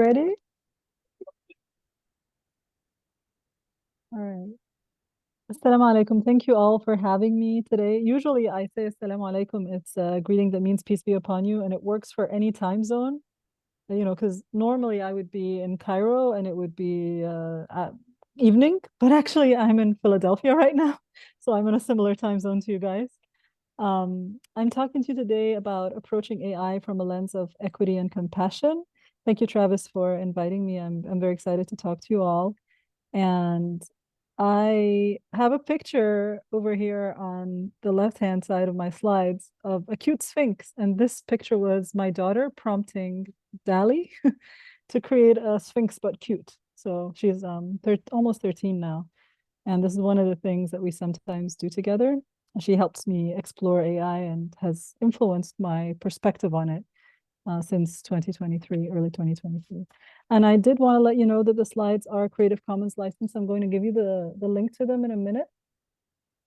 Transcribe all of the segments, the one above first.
Ready? All right. Assalamu alaikum. Thank you all for having me today. Usually I say assalamu alaikum. It's a greeting that means peace be upon you, and it works for any time zone. Because normally I would be in Cairo and it would be at evening, but actually I'm in Philadelphia right now. So I'm in a similar time zone to you guys. I'm talking to you today about approaching AI from a lens of equity and compassion. Thank you, Travis, for inviting me. I'm very excited to talk to you all. And I have a picture over here on the left-hand side of my slides of a cute sphinx. And this picture was my daughter prompting Dali to create a sphinx but cute. So she's almost 13 now. And this is one of the things that we sometimes do together. She helps me explore AI and has influenced my perspective on it since 2023, early 2023. And I did want to let you know that the slides are Creative Commons licensed. I'm going to give you the link to them in a minute.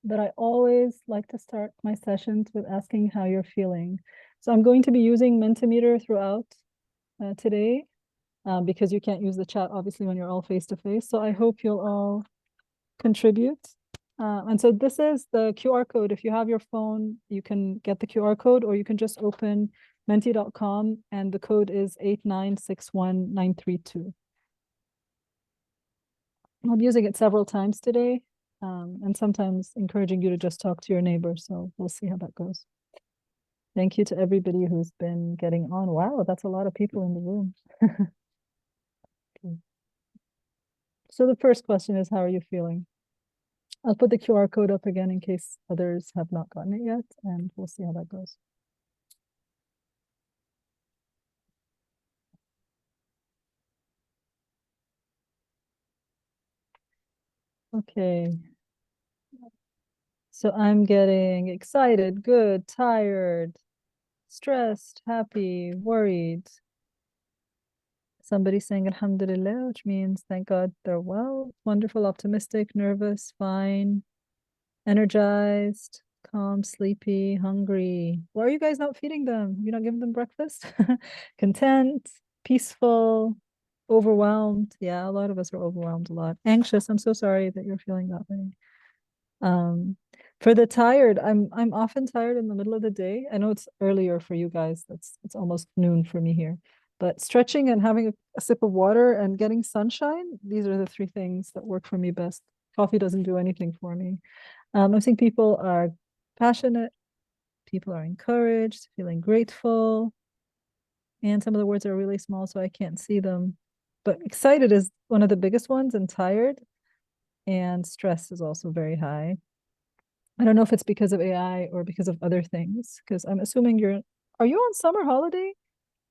But I always like to start my sessions with asking how you're feeling. So I'm going to be using Mentimeter throughout today because you can't use the chat, obviously, when you're all face-to-face. So I hope you'll all contribute. And so this is the QR code. If you have your phone, you can get the QR code, or you can just open menti.com and the code is 8961932. I'm using it several times today, and sometimes encouraging you to just talk to your neighbor. So we'll see how that goes. Thank you to everybody who's been getting on. Wow, that's a lot of people in the room. Okay. So the first question is, how are you feeling? I'll put the QR code up again in case others have not gotten it yet, and we'll see how that goes. Okay. So I'm getting excited, good, tired, stressed, happy, worried. Somebody saying Alhamdulillah, which means thank God they're well, wonderful, optimistic, nervous, fine, energized, calm, sleepy, hungry. Why are you guys not feeding them? You're not giving them breakfast? Content, peaceful, overwhelmed. Yeah, a lot of us are overwhelmed a lot. Anxious. I'm so sorry that you're feeling that way. For the tired, I'm often tired in the middle of the day. I know it's earlier for you guys. It's almost noon for me here. But stretching and having a sip of water and getting sunshine, these are the three things that work for me best. Coffee doesn't do anything for me. I think people are passionate, people are encouraged, feeling grateful, and some of the words are really small, so I can't see them. But excited is one of the biggest ones, and tired, and stress is also very high. I don't know if it's because of AI or because of other things, because I'm assuming are you on summer holiday?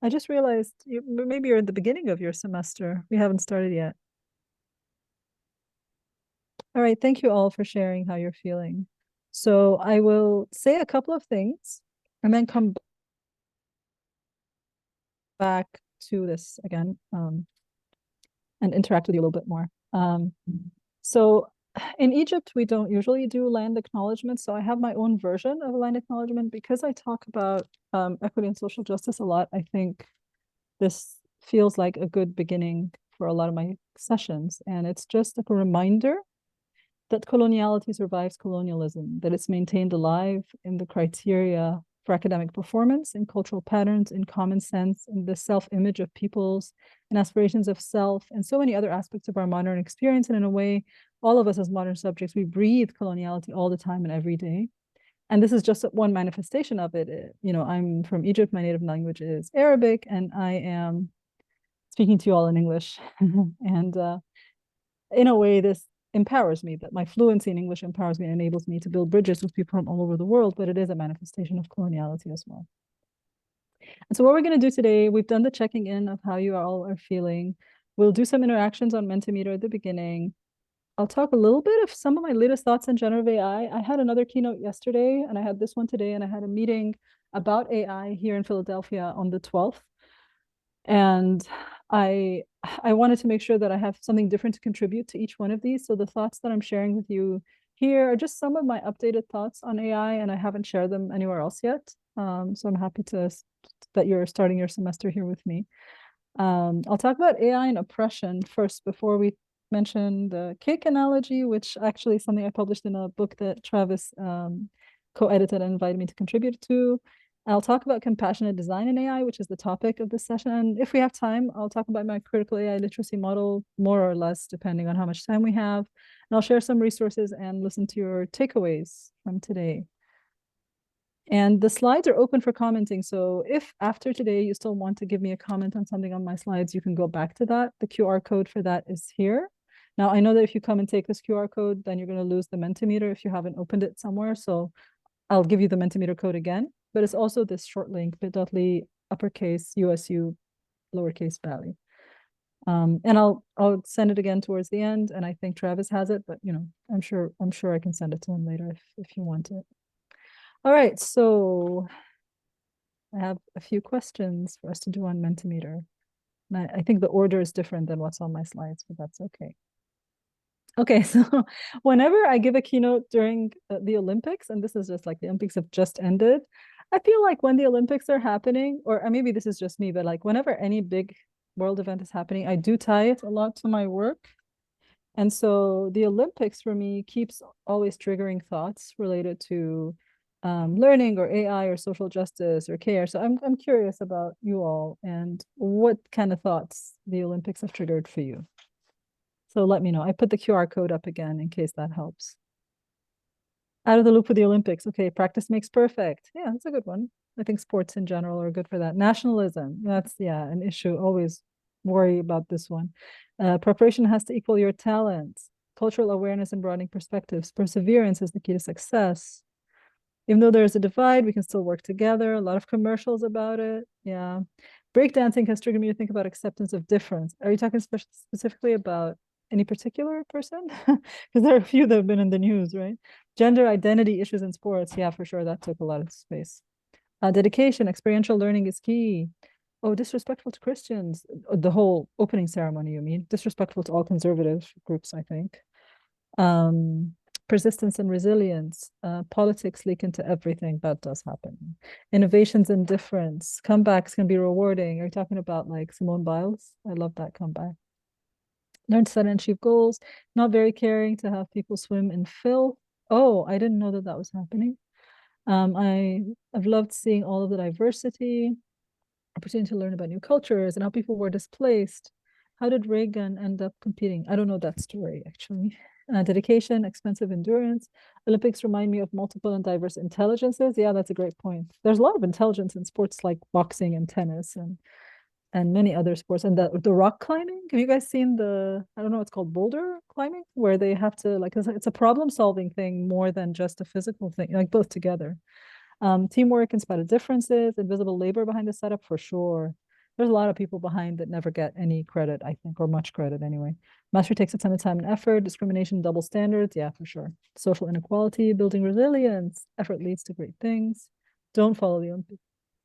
I just realized maybe you're in the beginning of your semester. We haven't started yet. All right, thank you all for sharing how you're feeling. So I will say a couple of things and then come back to this again and interact with you a little bit more. So in Egypt, we don't usually do land acknowledgement. So I have my own version of a land acknowledgement because I talk about equity and social justice a lot. I think this feels like a good beginning for a lot of my sessions. And it's just like a reminder that coloniality survives colonialism, that it's maintained alive in the criteria for academic performance, in cultural patterns, in common sense, in the self-image of peoples, and aspirations of self, and so many other aspects of our modern experience. And in a way, all of us as modern subjects, we breathe coloniality all the time and every day. And this is just one manifestation of it. I'm from Egypt, my native language is Arabic, and I am speaking to you all in English. And in a way, this empowers me, that my fluency in English empowers me and enables me to build bridges with people from all over the world, but it is a manifestation of coloniality as well. And so what we're going to do today, we've done the checking in of how you all are feeling. We'll do some interactions on Mentimeter at the beginning. I'll talk a little bit of some of my latest thoughts on generative AI. I had another keynote yesterday, and I had this one today, and I had a meeting about AI here in Philadelphia on the 12th. And I wanted to make sure that I have something different to contribute to each one of these. So the thoughts that I'm sharing with you here are just some of my updated thoughts on AI, and I haven't shared them anywhere else yet. So I'm happy that you're starting your semester here with me. I'll talk about AI and oppression first before we mention the cake analogy, which actually is something I published in a book that Travis co-edited and invited me to contribute to. I'll talk about compassionate design in AI, which is the topic of this session. And if we have time, I'll talk about my critical AI literacy model, more or less, depending on how much time we have. And I'll share some resources and listen to your takeaways from today. And the slides are open for commenting. So if after today you still want to give me a comment on something on my slides, you can go back to that. The QR code for that is here. Now, I know that if you come and take this QR code, then you're going to lose the Mentimeter if you haven't opened it somewhere. So I'll give you the Mentimeter code again, but it's also this short link, bit.ly uppercase USU lowercase Bali. And I'll send it again towards the end. And I think Travis has it, but you know, I'm sure I can send it to him later if you want it. All right, so I have a few questions for us to do on Mentimeter. And I think the order is different than what's on my slides, but that's okay. Okay, so whenever I give a keynote during the Olympics, and this is just like the Olympics have just ended, I feel like when the Olympics are happening, or maybe this is just me, but like whenever any big world event is happening, I do tie it a lot to my work. And so the Olympics for me keeps always triggering thoughts related to learning or AI or social justice or care. So I'm curious about you all and what kind of thoughts the Olympics have triggered for you. So let me know. I put the QR code up again in case that helps. Out of the loop with the Olympics. Okay, practice makes perfect. Yeah, that's a good one. I think sports in general are good for that. Nationalism. That's, yeah, an issue. Always worry about this one. Preparation has to equal your talents. Cultural awareness and broadening perspectives. Perseverance is the key to success. Even though there's a divide, we can still work together. A lot of commercials about it. Yeah. Breakdancing has triggered me to think about acceptance of difference. Are you talking specifically about any particular person? Because there are a few that have been in the news, right? Gender identity issues in sports. Yeah, for sure. That took a lot of space. Dedication, experiential learning is key. Oh, disrespectful to Christians. The whole opening ceremony, you mean? Disrespectful to all conservative groups, I think. Persistence and resilience. Politics leak into everything. That does happen. Innovations and difference. Comebacks can be rewarding. Are you talking about like Simone Biles? I love that comeback. Learn to set and achieve goals. Not very caring to have people swim in filth. Oh, I didn't know that that was happening. I've loved seeing all of the diversity, opportunity to learn about new cultures and how people were displaced. How did Reagan end up competing? I don't know that story actually. Dedication, expensive endurance. Olympics remind me of multiple and diverse intelligences. Yeah, that's a great point. There's a lot of intelligence in sports like boxing and tennis and many other sports. And the rock climbing. Have you guys seen I don't know, it's called boulder climbing, where they have to like it's a problem solving thing more than just a physical thing, like both together. Teamwork in spite of differences, invisible labor behind the setup for sure. There's a lot of people behind that never get any credit, I think, or much credit anyway. Mastery takes a ton of time and effort. Discrimination, double standards, yeah, for sure. Social inequality, building resilience. Effort leads to great things. Don't follow the Olympics.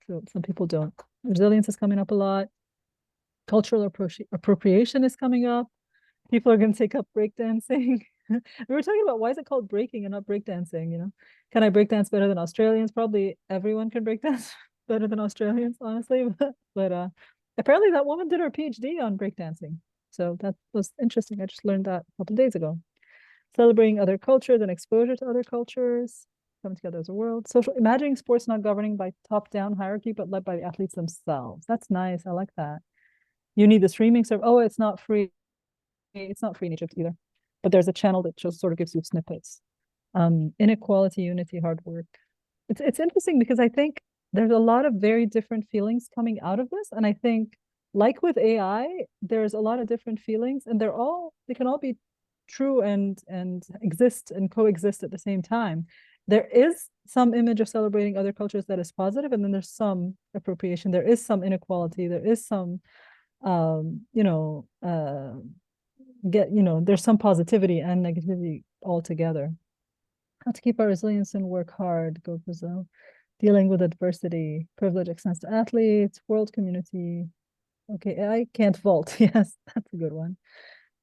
So some people don't. Resilience is coming up a lot. Cultural appropriation is coming up. People are going to take up breakdancing. We were talking about why is it called breaking and not breakdancing, you know? Can I breakdance better than Australians? Probably everyone can breakdance better than Australians, honestly. But apparently that woman did her PhD on breakdancing. So that was interesting. I just learned that a couple of days ago. Celebrating other cultures and exposure to other cultures, coming together as a world. Social, imagining sports not governing by top-down hierarchy, but led by the athletes themselves. That's nice. I like that. You need the streaming service. Oh, it's not free. It's not free in Egypt either, but there's a channel that just sort of gives you snippets. Inequality, unity, hard work. It's interesting because I think there's a lot of very different feelings coming out of this, and I think like with AI, there's a lot of different feelings, and they can all be true and exist and coexist at the same time. There is some image of celebrating other cultures that is positive, and then there's some appropriation. There is some inequality. There is some you know there's some positivity and negativity all together. How to keep our resilience and work hard, go Brazil. Dealing with adversity, privilege extends to athletes, world community. Okay, I can't vault. Yes, that's a good one.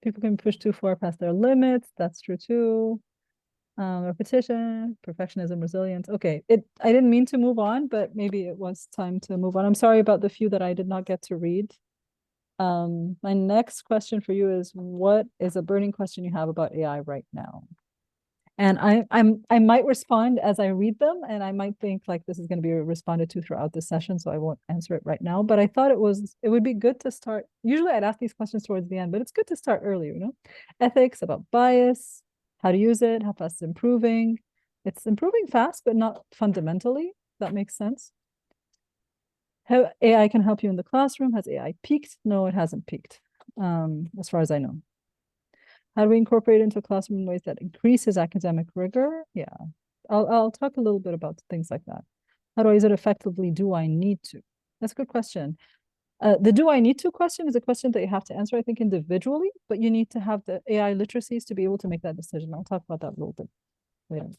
People can push too far past their limits. That's true too. Repetition, perfectionism, resilience. Okay, I didn't mean to move on, but maybe it was time to move on. I'm sorry about the few that I did not get to read. My next question for you is, what is a burning question you have about AI right now? And I might respond as I read them, and I might think like this is going to be responded to throughout the session, so I won't answer it right now. But I thought it would be good to start. Usually I'd ask these questions towards the end, but it's good to start earlier, you know? Ethics about bias, how to use it, how fast it's improving. It's improving fast, but not fundamentally. That makes sense. How AI can help you in the classroom. Has AI peaked? No, it hasn't peaked, as far as I know. How do we incorporate it into a classroom in ways that increases academic rigor? Yeah, I'll talk a little bit about things like that. How do I use it effectively? Do I need to? That's a good question. The do I need to question is a question that you have to answer, I think, individually, but you need to have the AI literacies to be able to make that decision. I'll talk about that a little bit later.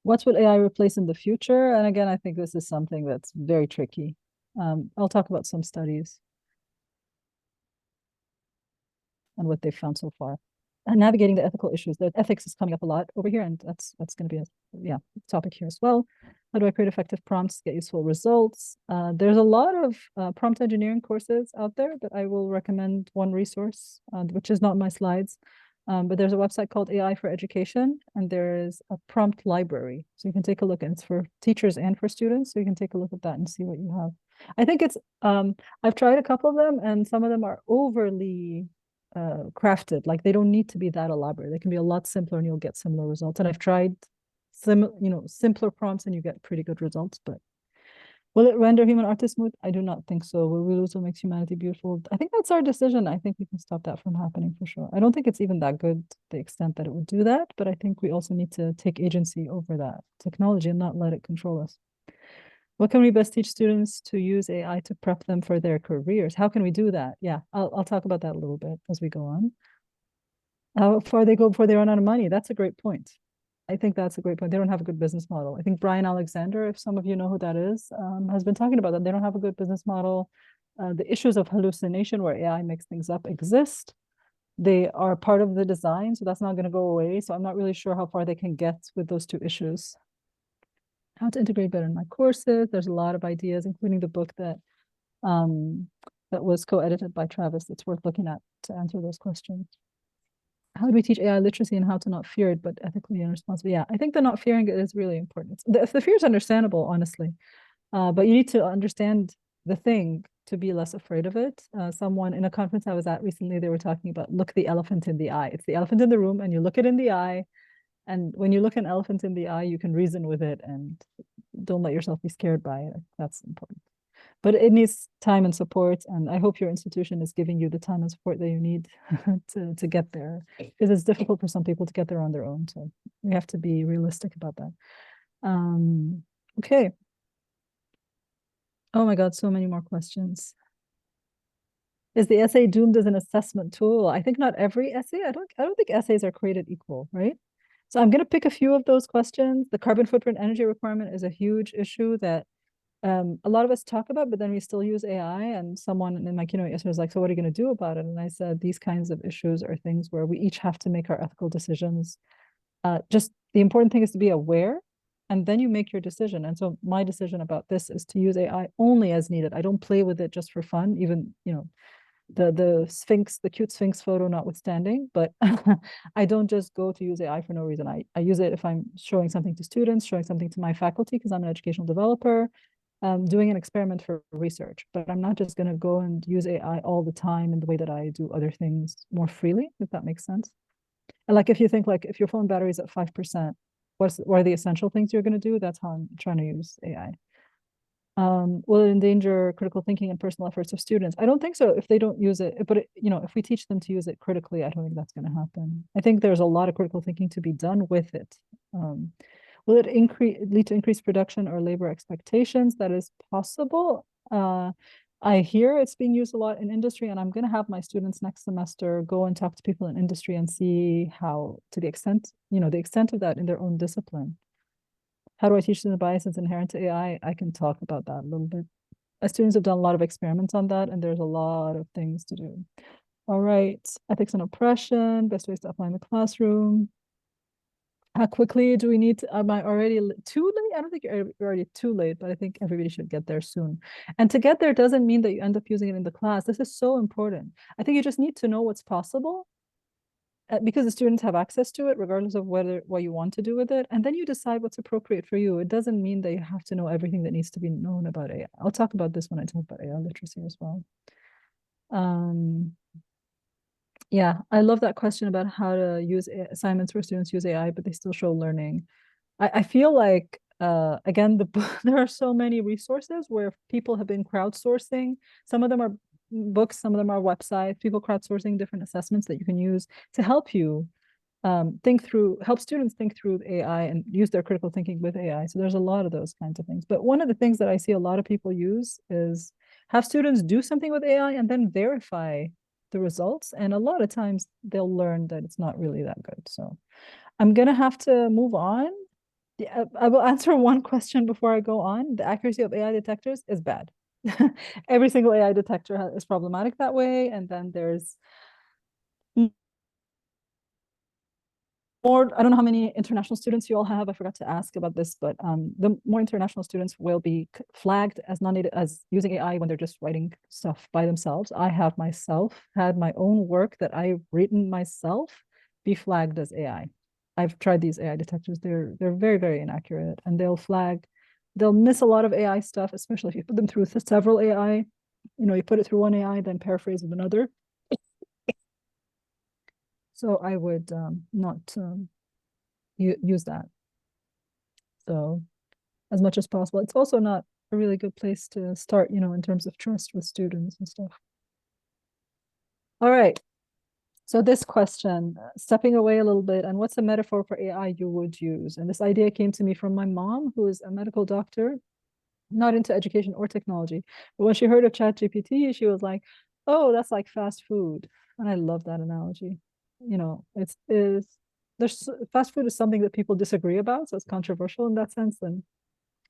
What will AI replace in the future? And again, I think this is something that's very tricky. I'll talk about some studies and what they've found so far. And navigating the ethical issues. The ethics is coming up a lot over here, and that's going to be a topic here as well. How do I create effective prompts, get useful results? There's a lot of prompt engineering courses out there, but I will recommend one resource, which is not my slides. But there's a website called AI for Education, and there is a prompt library. So you can take a look, and it's for teachers and for students. So you can take a look at that and see what you have. I think it's, I've tried a couple of them, and some of them are overly crafted. Like they don't need to be that elaborate. They can be a lot simpler and you'll get similar results. And I've tried simpler prompts and you get pretty good results. But will it render human art smooth? I do not think so. Will we lose what makes humanity beautiful? I think that's our decision. I think we can stop that from happening for sure. I don't think it's even that good to the extent that it would do that, but I think we also need to take agency over that technology and not let it control us. What can we best teach students to use AI to prep them for their careers? How can we do that? Yeah, I'll talk about that a little bit as we go on. How far they go before they run out of money? That's a great point. I think that's a great point. They don't have a good business model. I think Brian Alexander, if some of you know who that is, has been talking about that. They don't have a good business model. The issues of hallucination where AI makes things up exist. They are part of the design, so that's not going to go away. So I'm not really sure how far they can get with those two issues. How to integrate better in my courses. There's a lot of ideas, including the book that was co-edited by Travis. It's worth looking at to answer those questions. How do we teach AI literacy and how to not fear it, but ethically and responsibly? Yeah, I think the not fearing it is really important. The fear is understandable, honestly, but you need to understand the thing to be less afraid of it. Someone in a conference I was at recently, they were talking about look the elephant in the eye. It's the elephant in the room, and you look it in the eye. And when you look an elephant in the eye, you can reason with it and don't let yourself be scared by it. That's important. But it needs time and support. And I hope your institution is giving you the time and support that you need to get there. Because it's difficult for some people to get there on their own. So we have to be realistic about that. Okay. Oh my God, so many more questions. Is the essay doomed as an assessment tool? I think not every essay. I don't think essays are created equal, right? So I'm going to pick a few of those questions. The carbon footprint energy requirement is a huge issue that a lot of us talk about, but then we still use AI. And someone in my keynote yesterday was like, so what are you going to do about it? And I said, these kinds of issues are things where we each have to make our ethical decisions. Just the important thing is to be aware, and then you make your decision. And so my decision about this is to use AI only as needed. I don't play with it just for fun, even, the Sphinx, the cute Sphinx photo notwithstanding, but I don't just go to use AI for no reason. I use it if I'm showing something to students, showing something to my faculty, because I'm an educational developer, doing an experiment for research, but I'm not just going to go and use AI all the time in the way that I do other things more freely, if that makes sense. And like, if you think like, if your phone battery is at 5%, what are the essential things you're going to do? That's how I'm trying to use AI. Will it endanger critical thinking and personal efforts of students? I don't think so if they don't use it, but if we teach them to use it critically, I don't think that's going to happen. I think there's a lot of critical thinking to be done with it. Will it lead to increased production or labor expectations? That is possible. I hear it's being used a lot in industry, and I'm going to have my students next semester go and talk to people in industry and see how, to the extent of that in their own discipline. How do I teach them the biases inherent to AI? I can talk about that a little bit. My students have done a lot of experiments on that, and there's a lot of things to do. All right, ethics and oppression, best ways to apply in the classroom. How quickly do we need to, am I already too late? I don't think you're already too late, but I think everybody should get there soon. And to get there doesn't mean that you end up using it in the class. This is so important. I think you just need to know what's possible because the students have access to it, regardless of what you want to do with it. And then you decide what's appropriate for you. It doesn't mean that you have to know everything that needs to be known about AI. I'll talk about this when I talk about AI literacy as well. Um, yeah, I love that question about how to use assignments where students use AI, but they still show learning. I feel like again there are so many resources where people have been crowdsourcing. Some of them are books, some of them are websites, people crowdsourcing different assessments that you can use to help you help students think through AI and use their critical thinking with AI. So there's a lot of those kinds of things. But one of the things that I see a lot of people use is have students do something with AI and then verify the results. And a lot of times they'll learn that it's not really that good. So I'm gonna have to move on. Yeah, I will answer one question before I go on. The accuracy of AI detectors is bad. Every single AI detector is problematic that way. And then there's more, I don't know how many international students you all have. I forgot to ask about this, but the more international students will be flagged as non-native, as using AI when they're just writing stuff by themselves. I have myself had my own work that I've written myself be flagged as AI. I've tried these AI detectors. They're very, very inaccurate, and they'll miss a lot of AI stuff, especially if you put them through several AI. You put it through one AI, then paraphrase with another. So I would not use that. So as much as possible. It's also not a really good place to start, in terms of trust with students and stuff. All right. So this question, stepping away a little bit, and what's a metaphor for AI you would use? And this idea came to me from my mom, who is a medical doctor, not into education or technology. But when she heard of ChatGPT, she was like, oh, that's like fast food. And I love that analogy. There's fast food is something that people disagree about, so it's controversial in that sense. And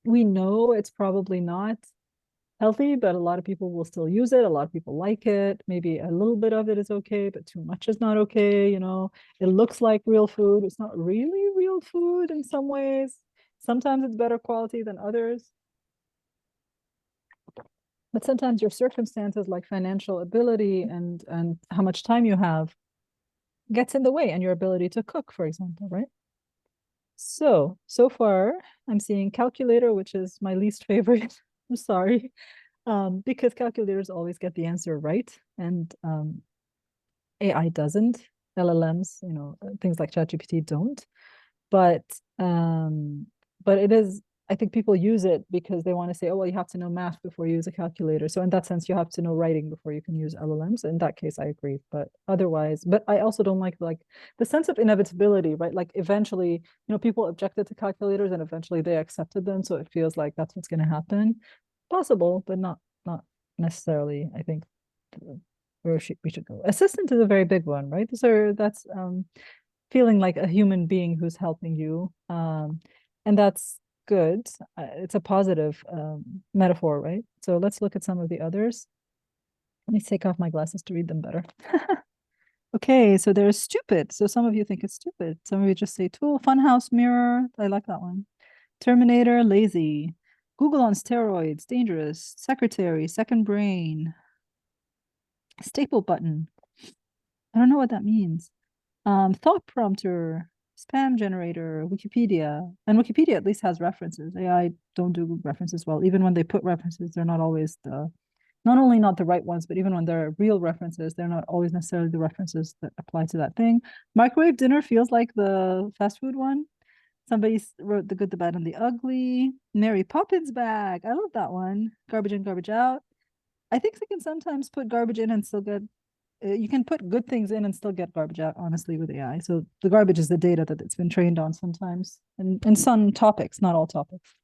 we know it's probably not healthy, but a lot of people will still use it. A lot of people like it. Maybe a little bit of it is okay, but too much is not okay. It looks like real food. It's not really real food in some ways. Sometimes it's better quality than others. But sometimes your circumstances, like financial ability and how much time you have, gets in the way, and your ability to cook, for example, right? So far, I'm seeing calculator, which is my least favorite. I'm sorry. Because calculators always get the answer right, and AI doesn't. LLMs, things like ChatGPT don't. But it is. I think people use it because they want to say, oh, well, you have to know math before you use a calculator. So in that sense, you have to know writing before you can use LLMs. In that case, I agree. But otherwise, but I also don't like the sense of inevitability, right? Like eventually, people objected to calculators and eventually they accepted them. So it feels like that's what's going to happen. Possible, but not necessarily, I think, where we should go. Assistant is a very big one, right? That's feeling like a human being who's helping you. And that's good. It's a positive metaphor, right? So let's look at some of the others. Let me take off my glasses to read them better. Okay, so there's stupid. So some of you think it's stupid. Some of you just say tool, funhouse, mirror. I like that one. Terminator, lazy. Google on steroids, dangerous. Secretary, second brain. Staple button. I don't know what that means. Thought prompter, spam generator, Wikipedia. And Wikipedia at least has references. AI don't do references well. Even when they put references, they're not always not only not the right ones, but even when they're real references, they're not always necessarily the references that apply to that thing. Microwave dinner feels like the fast food one. Somebody wrote the good, the bad, and the ugly. Mary Poppins bag. I love that one. Garbage in, garbage out. I think they can sometimes put garbage in and still get you can put good things in and still get garbage out, honestly, with AI. So the garbage is the data that it's been trained on sometimes, and some topics, not all topics.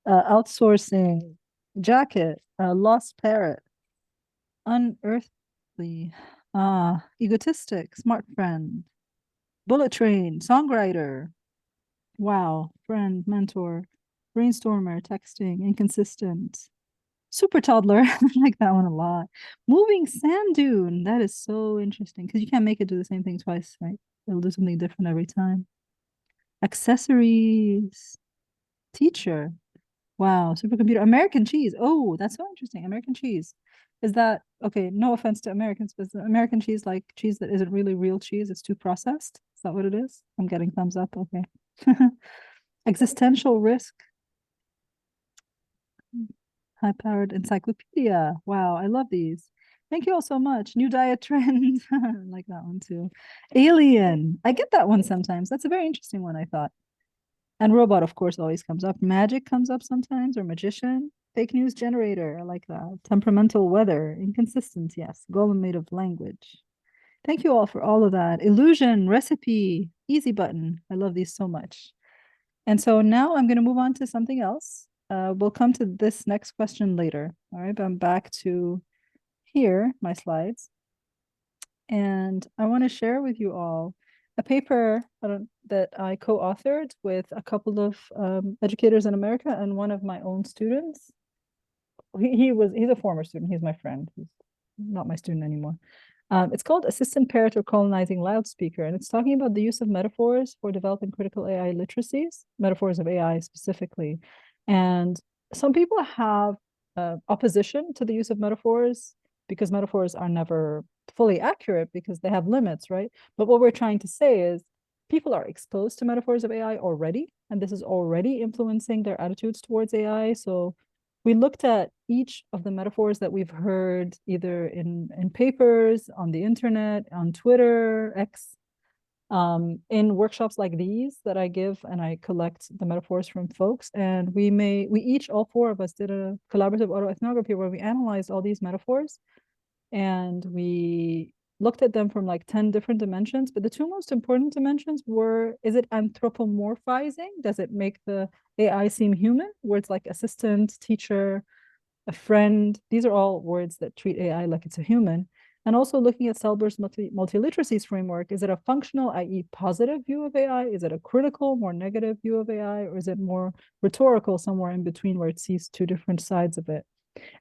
Outsourcing, jacket, lost parrot, unearthly, egotistic, smart friend, bullet train, songwriter, wow, friend, mentor, brainstormer, texting, inconsistent, super toddler. I like that one a lot. Moving sand dune. That is so interesting because you can't make it do the same thing twice, right? It'll do something different every time. Accessories. Teacher. Wow. Supercomputer. American cheese. Oh, that's so interesting. American cheese. Is that okay? No offense to Americans, but is American cheese like cheese that isn't really real cheese? It's too processed. Is that what it is? I'm getting thumbs up. Okay. Existential risk. High-powered encyclopedia. Wow, I love these. Thank you all so much. New diet trend. I like that one too. Alien. I get that one sometimes. That's a very interesting one, I thought. And robot, of course, always comes up. Magic comes up sometimes, or magician. Fake news generator. I like that. Temperamental weather. Inconsistent. Yes. Golem made of language. Thank you all for all of that. Illusion, recipe, easy button. I love these so much. And so now I'm going to move on to something else. We'll come to this next question later. All right, but I'm back to here, my slides. And I want to share with you all a paper that I co-authored with a couple of educators in America and one of my own students. He's a former student. He's my friend. He's not my student anymore. It's called Assistant Parrot or Colonizing Loudspeaker, and it's talking about the use of metaphors for developing critical AI literacies, metaphors of AI specifically. And some people have opposition to the use of metaphors because metaphors are never fully accurate because they have limits, right? But what we're trying to say is people are exposed to metaphors of AI already, and this is already influencing their attitudes towards AI. So we looked at each of the metaphors that we've heard either in papers, on the internet, on Twitter, X, in workshops like these that I give, and I collect the metaphors from folks. And we each, all four of us, did a collaborative autoethnography where we analyzed all these metaphors and we looked at them from like 10 different dimensions. But the two most important dimensions were, is it anthropomorphizing? Does it make the AI seem human? Words like assistant, teacher, a friend. These are all words that treat AI like it's a human. And also looking at Selber's multiliteracies framework, is it a functional, i.e. positive view of AI? Is it a critical, more negative view of AI? Or is it more rhetorical, somewhere in between where it sees two different sides of it?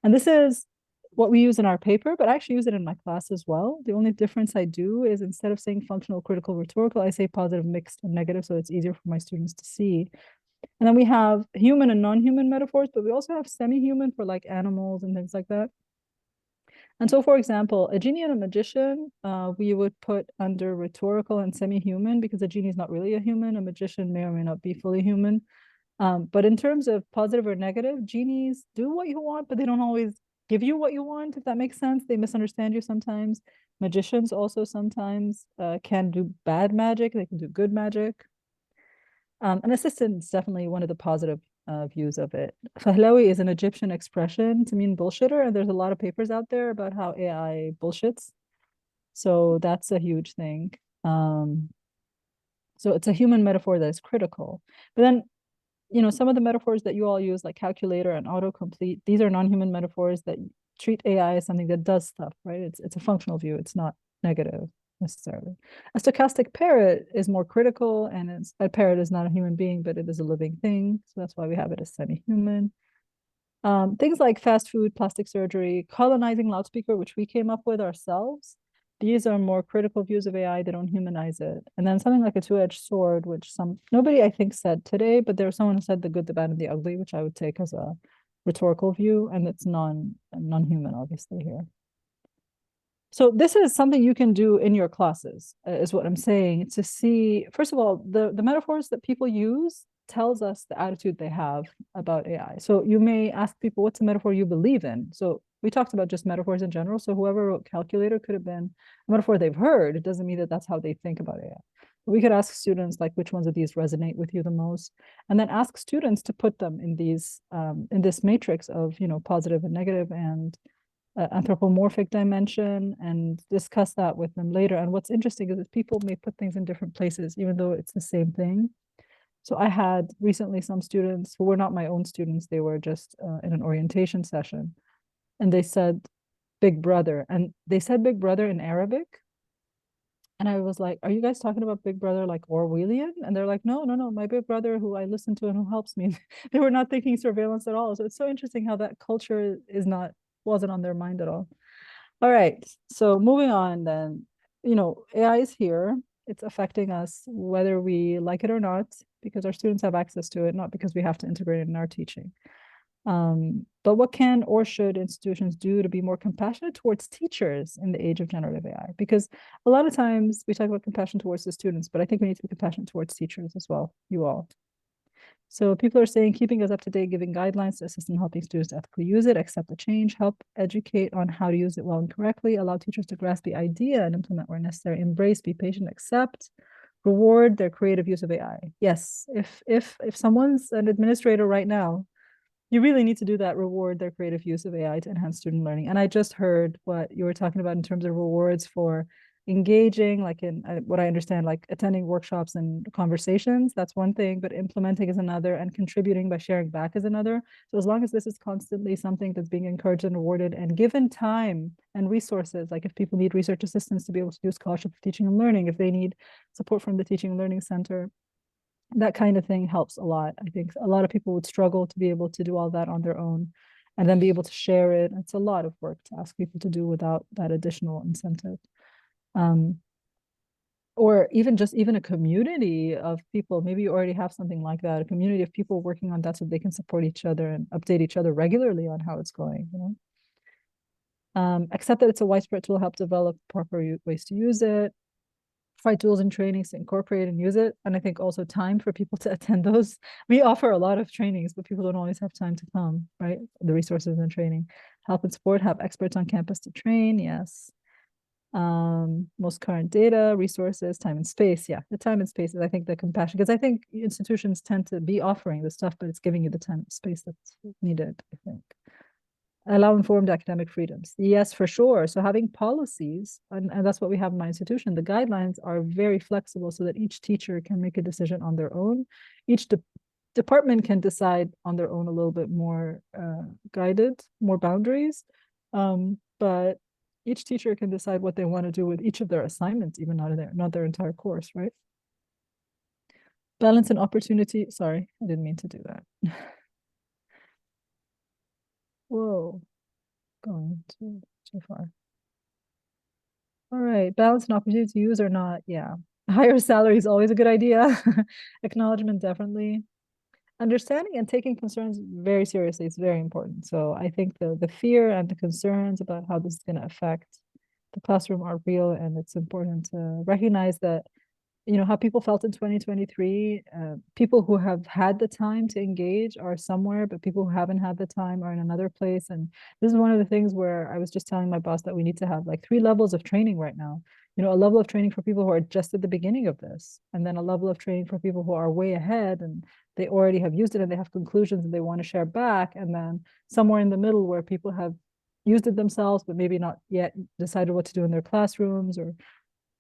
And this is what we use in our paper, but I actually use it in my class as well. The only difference I do is instead of saying functional, critical, rhetorical, I say positive, mixed, and negative, so it's easier for my students to see. And then we have human and non-human metaphors, but we also have semi-human for like animals and things like that. And so, for example, a genie and a magician, we would put under rhetorical and semi-human because a genie is not really a human. A magician may or may not be fully human. But in terms of positive or negative, genies do what you want, but they don't always give you what you want, if that makes sense. They misunderstand you sometimes. Magicians also sometimes can do bad magic. They can do good magic. An assistant is definitely one of the positive views of it. Fahlawi is an Egyptian expression to mean bullshitter, and there's a lot of papers out there about how AI bullshits. So that's a huge thing. So it's a human metaphor that is critical. But then, some of the metaphors that you all use, like calculator and autocomplete, these are non-human metaphors that treat AI as something that does stuff, right? It's a functional view. It's not negative necessarily. A stochastic parrot is more critical, and a parrot is not a human being, but it is a living thing. So that's why we have it as semi-human. Things like fast food, plastic surgery, colonizing loudspeaker, which we came up with ourselves. These are more critical views of AI. They don't humanize it. And then something like a two-edged sword, which nobody I think said today, but there was someone who said the good, the bad, and the ugly, which I would take as a rhetorical view, and it's non-human, obviously, here. So this is something you can do in your classes, is what I'm saying, to see, first of all, the metaphors that people use tells us the attitude they have about AI. So you may ask people, what's a metaphor you believe in? So we talked about just metaphors in general. So whoever wrote calculator could have been a metaphor they've heard. It doesn't mean that that's how they think about AI. We could ask students, like, which ones of these resonate with you the most, and then ask students to put them in these in this matrix of positive and negative and anthropomorphic dimension, and discuss that with them later. And what's interesting is that people may put things in different places, even though it's the same thing. So I had recently some students who were not my own students, they were just in an orientation session, and they said Big Brother, and they said Big Brother in Arabic. And I was like, are you guys talking about Big Brother like Orwellian? And they're like, no, my big brother who I listen to and who helps me. They were not thinking surveillance at all. So it's so interesting how that culture wasn't on their mind at all. All right, so moving on then, AI is here. It's affecting us whether we like it or not, because our students have access to it, not because we have to integrate it in our teaching. But what can or should institutions do to be more compassionate towards teachers in the age of generative AI? Because a lot of times we talk about compassion towards the students, but I think we need to be compassionate towards teachers as well, you all. So people are saying keeping us up to date, giving guidelines to assist in helping students ethically use it, accept the change, help educate on how to use it well and correctly, allow teachers to grasp the idea and implement where necessary, embrace, be patient, accept, reward their creative use of AI. Yes, if someone's an administrator right now, you really need to do that, reward their creative use of AI to enhance student learning. And I just heard what you were talking about in terms of rewards for engaging, like in what I understand, like attending workshops and conversations. That's one thing, but implementing is another, and contributing by sharing back is another. So as long as this is constantly something that's being encouraged and rewarded and given time and resources, like if people need research assistance to be able to do scholarship for teaching and learning, if they need support from the Teaching and Learning Center, that kind of thing helps a lot. I think a lot of people would struggle to be able to do all that on their own and then be able to share it. It's a lot of work to ask people to do without that additional incentive. Or even a community of people, maybe you already have something like that, a community of people working on that so they can support each other and update each other regularly on how it's going, you know. Accept that it's a widespread tool, help develop proper ways to use it, provide tools and trainings to incorporate and use it. And I think also time for people to attend those. We offer a lot of trainings, but people don't always have time to come, right? The resources and training. Help and support, have experts on campus to train, yes. Most current data, resources, time and space. Yeah, the time and space is, I think, the compassion, because I think institutions tend to be offering the stuff, but it's giving you the time and space that's needed, I think. Allow informed academic freedoms. Yes, for sure. So having policies, and that's what we have in my institution, the guidelines are very flexible so that each teacher can make a decision on their own. Each department can decide on their own a little bit more guided, more boundaries. But each teacher can decide what they want to do with each of their assignments, even not their entire course, right? Balance and opportunity. Sorry, I didn't mean to do that. Whoa, going too far. All right, balance and opportunity to use or not. Yeah. Higher salary is always a good idea. Acknowledgement, definitely. Understanding and taking concerns very seriously is very important. So I think the fear and the concerns about how this is going to affect the classroom are real, and it's important to recognize that, you know, how people felt in 2023, people who have had the time to engage are somewhere, but people who haven't had the time are in another place. And this is one of the things where I was just telling my boss that we need to have like 3 levels of training right now. You know, a level of training for people who are just at the beginning of this, and then a level of training for people who are way ahead and they already have used it and they have conclusions and they want to share back, and then somewhere in the middle where people have used it themselves but maybe not yet decided what to do in their classrooms. Or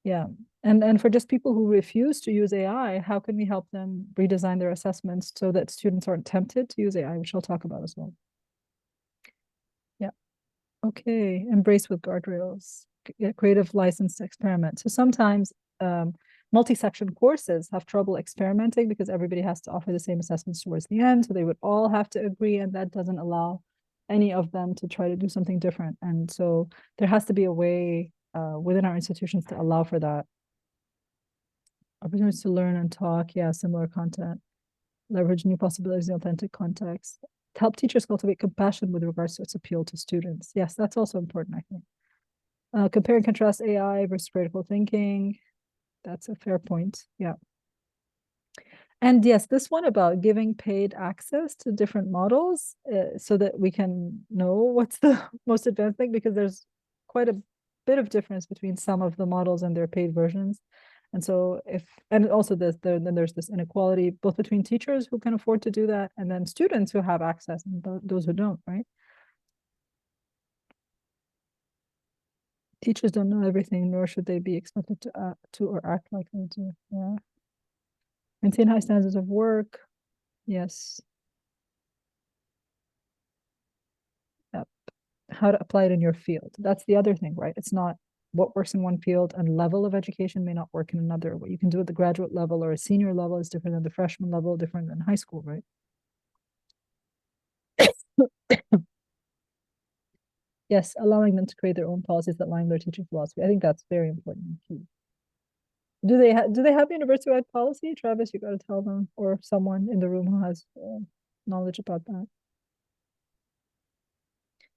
yeah. And for just people who refuse to use AI, how can we help them redesign their assessments so that students aren't tempted to use AI, which I'll talk about as well. Yeah. Okay. Embrace with guardrails. Creative license to experiment. So sometimes multi-section courses have trouble experimenting because everybody has to offer the same assessments towards the end. So they would all have to agree, and that doesn't allow any of them to try to do something different. And so there has to be a way within our institutions to allow for that. Opportunities to learn and talk, yeah, similar content, leverage new possibilities in authentic context, to help teachers cultivate compassion with regards to its appeal to students. Yes, that's also important, I think. Compare and contrast AI versus critical thinking. That's a fair point, yeah. And yes, this one about giving paid access to different models so that we can know what's the most advanced thing, because there's quite a bit of difference between some of the models and their paid versions. And so and also then there's this inequality both between teachers who can afford to do that and then students who have access and those who don't, right? Teachers don't know everything, nor should they be expected to or act like they do. Yeah. Maintain high standards of work. Yes. Yep. How to apply it in your field. That's the other thing, right? It's not what works in one field and level of education may not work in another. What you can do at the graduate level or a senior level is different than the freshman level, different than high school, right? Yes, allowing them to create their own policies that align with their teaching philosophy. I think that's very important and key. do they have university-wide policy? Travis, you got to tell them, or someone in the room who has knowledge about that.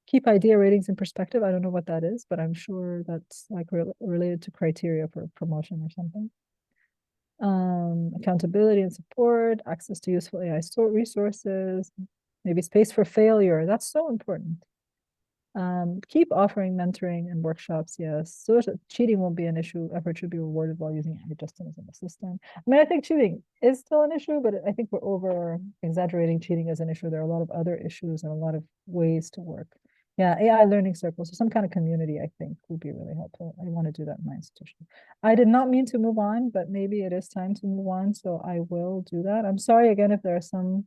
Keep idea ratings in perspective. I don't know what that is, but I'm sure that's like related to criteria for promotion or something. Accountability and support, access to useful AI resources, maybe space for failure. That's so important. Keep offering mentoring and workshops. Yes, so cheating won't be an issue. Effort should be rewarded while using AI just as an assistant. I mean, I think cheating is still an issue, but I think we're over exaggerating cheating as an issue. There are a lot of other issues and a lot of ways to work. Yeah, AI learning circles, so some kind of community, I think, would be really helpful. I want to do that in my institution. I did not mean to move on, but maybe it is time to move on, so I will do that. I'm sorry again if there are some.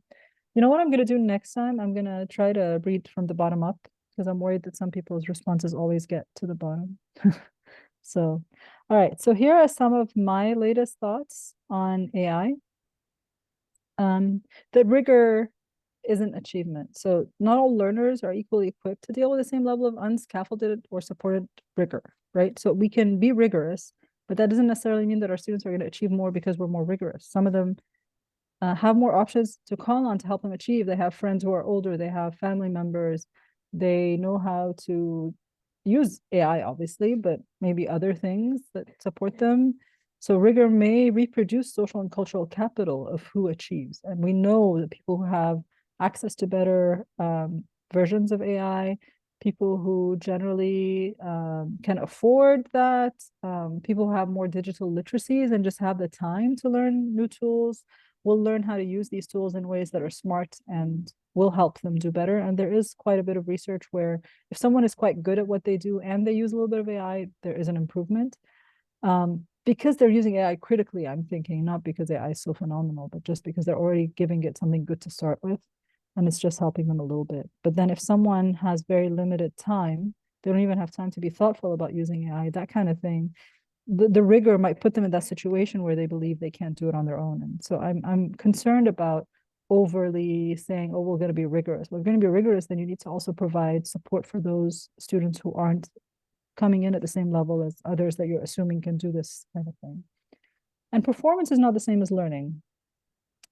You know what I'm going to do next time? I'm going to try to read from the bottom up because I'm worried that some people's responses always get to the bottom. So, all right. So here are some of my latest thoughts on AI. The rigor isn't achievement. So not all learners are equally equipped to deal with the same level of unscaffolded or supported rigor, right? So we can be rigorous, but that doesn't necessarily mean that our students are going to achieve more because we're more rigorous. Some of them have more options to call on to help them achieve. They have friends who are older, they have family members, they know how to use AI, obviously, but maybe other things that support them. So rigor may reproduce social and cultural capital of who achieves. And we know that people who have access to better versions of AI, people who generally can afford that, people who have more digital literacies and just have the time to learn new tools, will learn how to use these tools in ways that are smart and will help them do better. And there is quite a bit of research where if someone is quite good at what they do and they use a little bit of AI, there is an improvement. Because they're using AI critically, I'm thinking, not because AI is so phenomenal, but just because they're already giving it something good to start with. And it's just helping them a little bit. But then if someone has very limited time, they don't even have time to be thoughtful about using AI, that kind of thing, the rigor might put them in that situation where they believe they can't do it on their own. And so I'm concerned about overly saying, oh, we're going to be rigorous. Well, if you're going to be rigorous, then you need to also provide support for those students who aren't coming in at the same level as others that you're assuming can do this kind of thing. And performance is not the same as learning.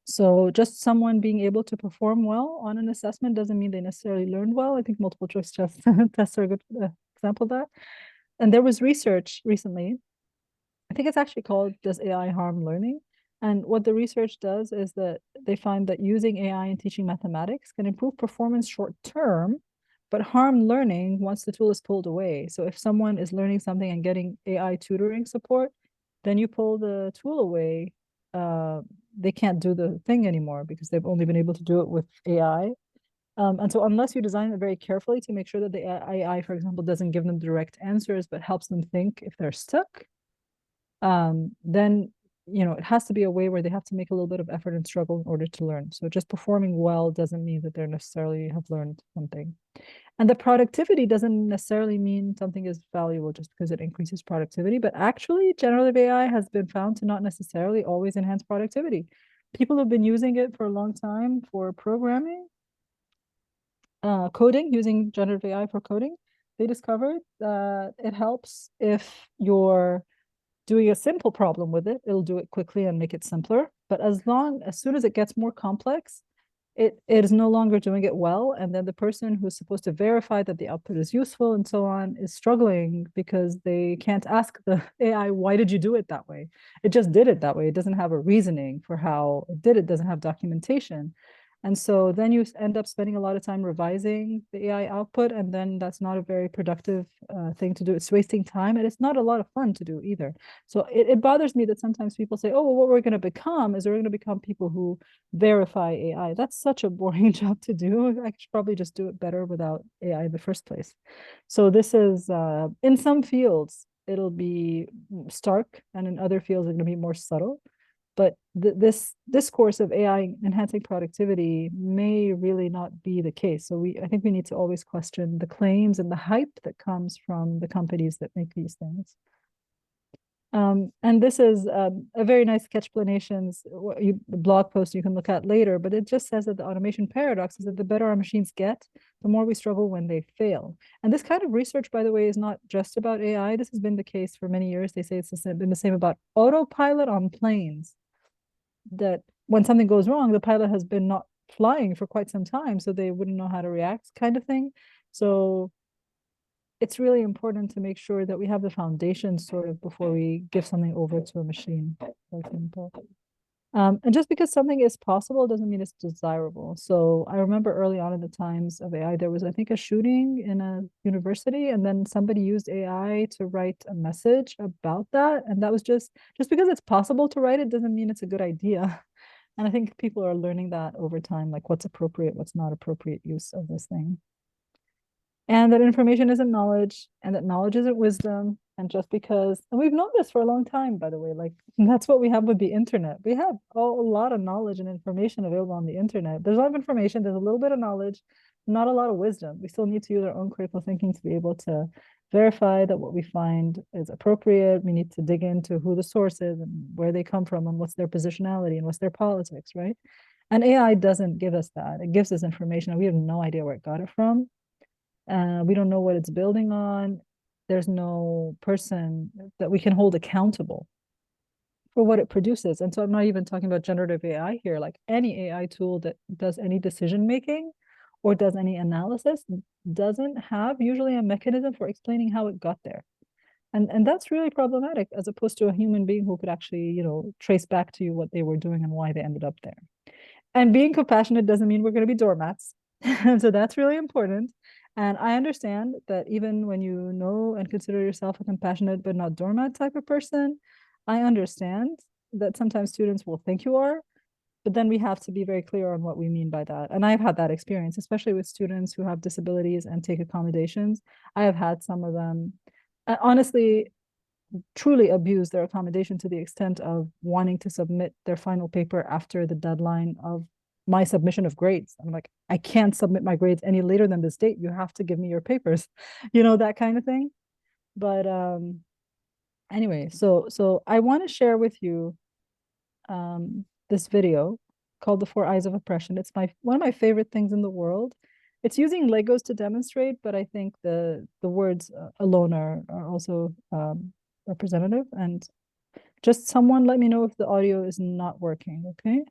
So just someone being able to perform well on an assessment doesn't mean they necessarily learned well. I think multiple choice tests are a good example of that. And there was research recently, I think it's actually called Does AI Harm Learning? And what the research does is that they find that using AI in teaching mathematics can improve performance short term, but harm learning once the tool is pulled away. So if someone is learning something and getting AI tutoring support, then you pull the tool away, they can't do the thing anymore because they've only been able to do it with AI. And so unless you design it very carefully to make sure that the AI, for example, doesn't give them direct answers, but helps them think if they're stuck, then it has to be a way where they have to make a little bit of effort and struggle in order to learn. So just performing well doesn't mean that they're necessarily have learned something. And the productivity doesn't necessarily mean something is valuable just because it increases productivity. But actually, generative AI has been found to not necessarily always enhance productivity. People have been using it for a long time for programming, coding, using generative AI for coding. They discovered that it helps if you're doing a simple problem with it, it'll do it quickly and make it simpler. But as soon as it gets more complex, it is no longer doing it well. And then the person who's supposed to verify that the output is useful and so on is struggling because they can't ask the AI, why did you do it that way? It just did it that way. It doesn't have a reasoning for how it did it, doesn't have documentation. And so then you end up spending a lot of time revising the AI output, and then that's not a very productive thing to do. It's wasting time, and it's not a lot of fun to do either. So it bothers me that sometimes people say, oh, well, what we're going to become is we're going to become people who verify AI. That's such a boring job to do. I should probably just do it better without AI in the first place. So this is, in some fields, it'll be stark, and in other fields, it's going to be more subtle. But this discourse of AI enhancing productivity may really not be the case. So I think we need to always question the claims and the hype that comes from the companies that make these things. And this is a very nice Catchplanations blog post you can look at later, but it just says that the automation paradox is that the better our machines get, the more we struggle when they fail. And this kind of research, by the way, is not just about AI. This has been the case for many years. They say been the same about autopilot on planes, that when something goes wrong, the pilot has been not flying for quite some time, so they wouldn't know how to react, kind of thing. So it's really important to make sure that we have the foundation sort of before we give something over to a machine, for example. And just because something is possible doesn't mean it's desirable. So I remember early on in the times of AI, there was, I think, a shooting in a university, and then somebody used AI to write a message about that. And that was just because it's possible to write it doesn't mean it's a good idea. And I think people are learning that over time, like what's appropriate, what's not appropriate use of this thing. And that information isn't knowledge, and that knowledge isn't wisdom. And just because, and we've known this for a long time, by the way, like that's what we have with the internet. We have a lot of knowledge and information available on the internet. There's a lot of information, there's a little bit of knowledge, not a lot of wisdom. We still need to use our own critical thinking to be able to verify that what we find is appropriate. We need to dig into who the source is and where they come from and what's their positionality and what's their politics, right? And AI doesn't give us that. It gives us information and we have no idea where it got it from. We don't know what it's building on. There's no person that we can hold accountable for what it produces. And so I'm not even talking about generative AI here, like any AI tool that does any decision making or does any analysis doesn't have usually a mechanism for explaining how it got there. And that's really problematic as opposed to a human being who could actually, you know, trace back to you what they were doing and why they ended up there. And being compassionate doesn't mean we're going to be doormats. So that's really important. And I understand that even when you know and consider yourself a compassionate but not doormat type of person, I understand that sometimes students will think you are, but then we have to be very clear on what we mean by that. And I've had that experience, especially with students who have disabilities and take accommodations. I have had some of them honestly truly abuse their accommodation to the extent of wanting to submit their final paper after the deadline of my submission of grades. I'm like, I can't submit my grades any later than this date. You have to give me your papers, you know, that kind of thing. But anyway, so I want to share with you this video called The Four Eyes of Oppression. It's one of my favorite things in the world. It's using Legos to demonstrate, but I think the words alone are also representative. And just someone let me know if the audio is not working, okay?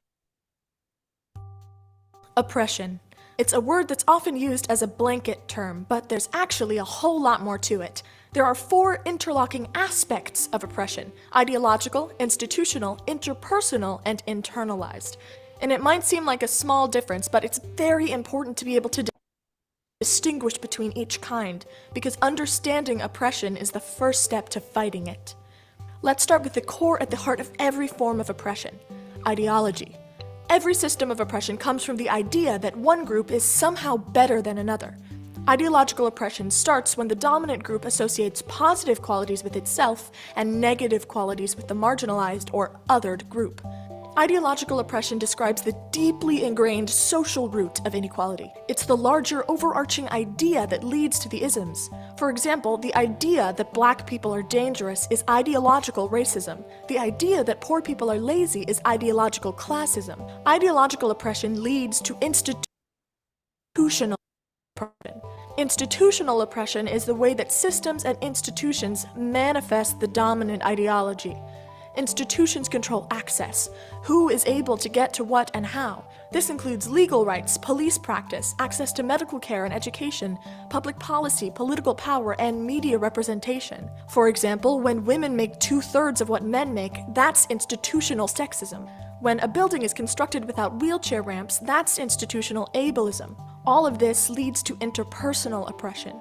Oppression. It's a word that's often used as a blanket term, but there's actually a whole lot more to it. There are four interlocking aspects of oppression: ideological, institutional, interpersonal, and internalized. And it might seem like a small difference, but it's very important to be able to distinguish between each kind, because understanding oppression is the first step to fighting it. Let's start with the core at the heart of every form of oppression: ideology. Every system of oppression comes from the idea that one group is somehow better than another. Ideological oppression starts when the dominant group associates positive qualities with itself and negative qualities with the marginalized or othered group. Ideological oppression describes the deeply ingrained social root of inequality. It's the larger overarching idea that leads to the isms. For example, the idea that black people are dangerous is ideological racism. The idea that poor people are lazy is ideological classism. Ideological oppression leads to institutional oppression. Institutional oppression is the way that systems and institutions manifest the dominant ideology. Institutions control access. Who is able to get to what and how? This includes legal rights, police practice, access to medical care and education, public policy, political power, and media representation. For example, when women make 2/3 of what men make, that's institutional sexism. When a building is constructed without wheelchair ramps, that's institutional ableism. All of this leads to interpersonal oppression.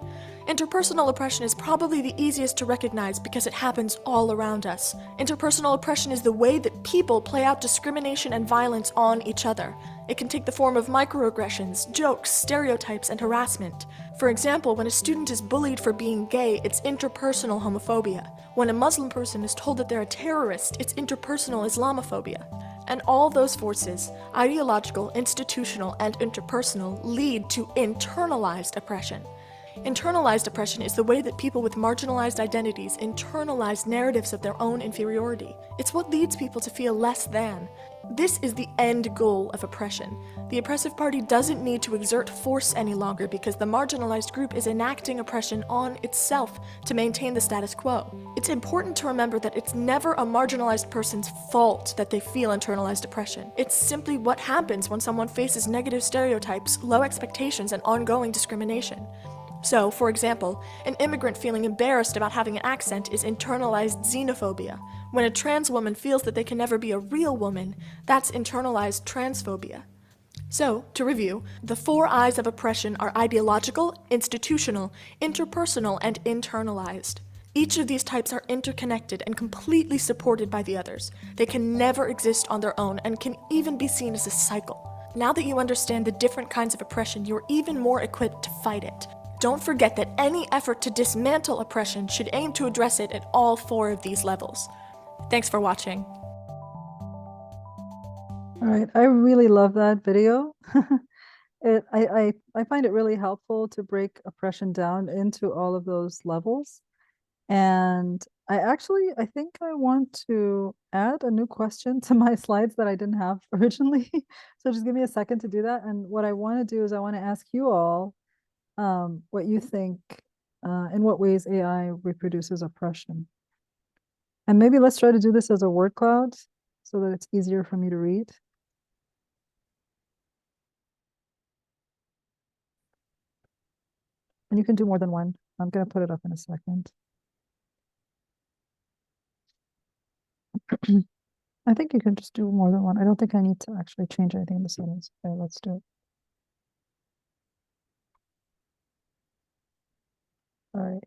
Interpersonal oppression is probably the easiest to recognize because it happens all around us. Interpersonal oppression is the way that people play out discrimination and violence on each other. It can take the form of microaggressions, jokes, stereotypes, and harassment. For example, when a student is bullied for being gay, it's interpersonal homophobia. When a Muslim person is told that they're a terrorist, it's interpersonal Islamophobia. And all those forces, ideological, institutional, and interpersonal, lead to internalized oppression. Internalized oppression is the way that people with marginalized identities internalize narratives of their own inferiority. It's what leads people to feel less than. This is the end goal of oppression. The oppressive party doesn't need to exert force any longer because the marginalized group is enacting oppression on itself to maintain the status quo. It's important to remember that it's never a marginalized person's fault that they feel internalized oppression. It's simply what happens when someone faces negative stereotypes, low expectations, and ongoing discrimination. So, for example, an immigrant feeling embarrassed about having an accent is internalized xenophobia. When a trans woman feels that they can never be a real woman, that's internalized transphobia. So, to review, the 4 I's of oppression are ideological, institutional, interpersonal, and internalized. Each of these types are interconnected and completely supported by the others. They can never exist on their own and can even be seen as a cycle. Now that you understand the different kinds of oppression, you're even more equipped to fight it. Don't forget that any effort to dismantle oppression should aim to address it at all 4 of these levels. Thanks for watching. All right, I really love that video. I find it really helpful to break oppression down into all of those levels. And I think I want to add a new question to my slides that I didn't have originally. So just give me a second to do that. And what I want to do is I want to ask you all what you think, in what ways AI reproduces oppression. And maybe let's try to do this as a word cloud so that it's easier for me to read. And you can do more than one. I'm going to put it up in a second. I think you can just do more than one. I don't think I need to actually change anything in the settings. Okay, let's do it. All right.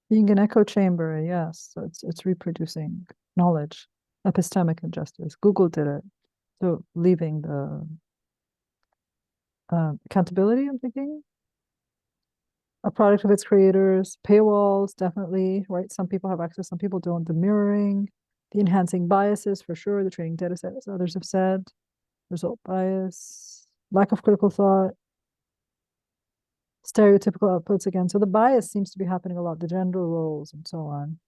Being an echo chamber, yes. So it's reproducing knowledge, epistemic injustice. Google did it. So leaving the accountability, I'm thinking. A product of its creators, paywalls, definitely, right? Some people have access, some people don't. The mirroring, the enhancing biases, for sure. The training data set, as others have said. Result bias, lack of critical thought, stereotypical outputs again. So the bias seems to be happening a lot, the gender roles and so on.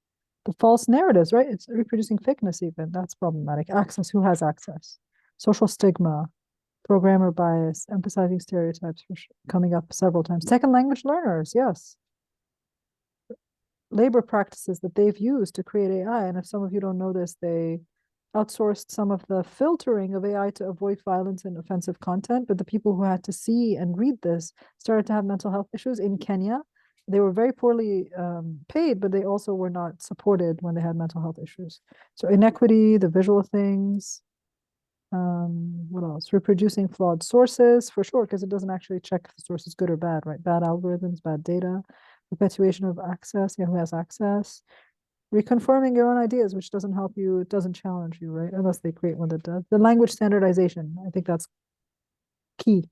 The false narratives, right? It's reproducing fakeness even. That's problematic. Access, who has access? Social stigma, programmer bias, emphasizing stereotypes for coming up several times. Second language learners, yes. Labor practices that they've used to create AI. And if some of you don't know this, they outsourced some of the filtering of AI to avoid violence and offensive content. But the people who had to see and read this started to have mental health issues in Kenya. They were very poorly paid, but they also were not supported when they had mental health issues. So inequity, the visual things. What else? Reproducing flawed sources, for sure, because it doesn't actually check if the source is good or bad, right? Bad algorithms, bad data. Perpetuation of access, yeah, who has access. Reconfirming your own ideas, which doesn't help you, it doesn't challenge you, right? Unless they create one that does. The language standardization, I think that's key.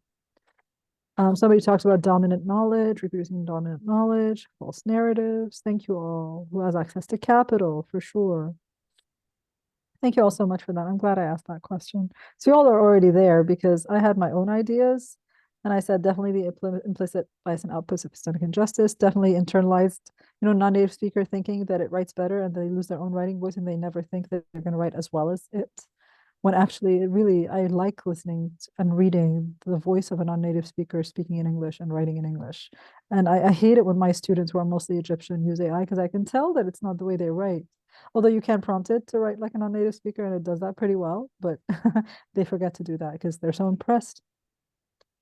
Somebody talks about dominant knowledge, reproducing dominant knowledge, false narratives. Thank you all. Who has access to capital, for sure. Thank you all so much for that. I'm glad I asked that question. So you all are already there because I had my own ideas. And I said definitely the implicit bias and outputs of epistemic injustice, definitely internalized, non-native speaker thinking that it writes better and they lose their own writing voice and they never think that they're going to write as well as it. When actually, I like listening and reading the voice of a non-native speaker speaking in English and writing in English. And I hate it when my students who are mostly Egyptian use AI because I can tell that it's not the way they write. Although you can prompt it to write like a non-native speaker and it does that pretty well, but they forget to do that because they're so impressed.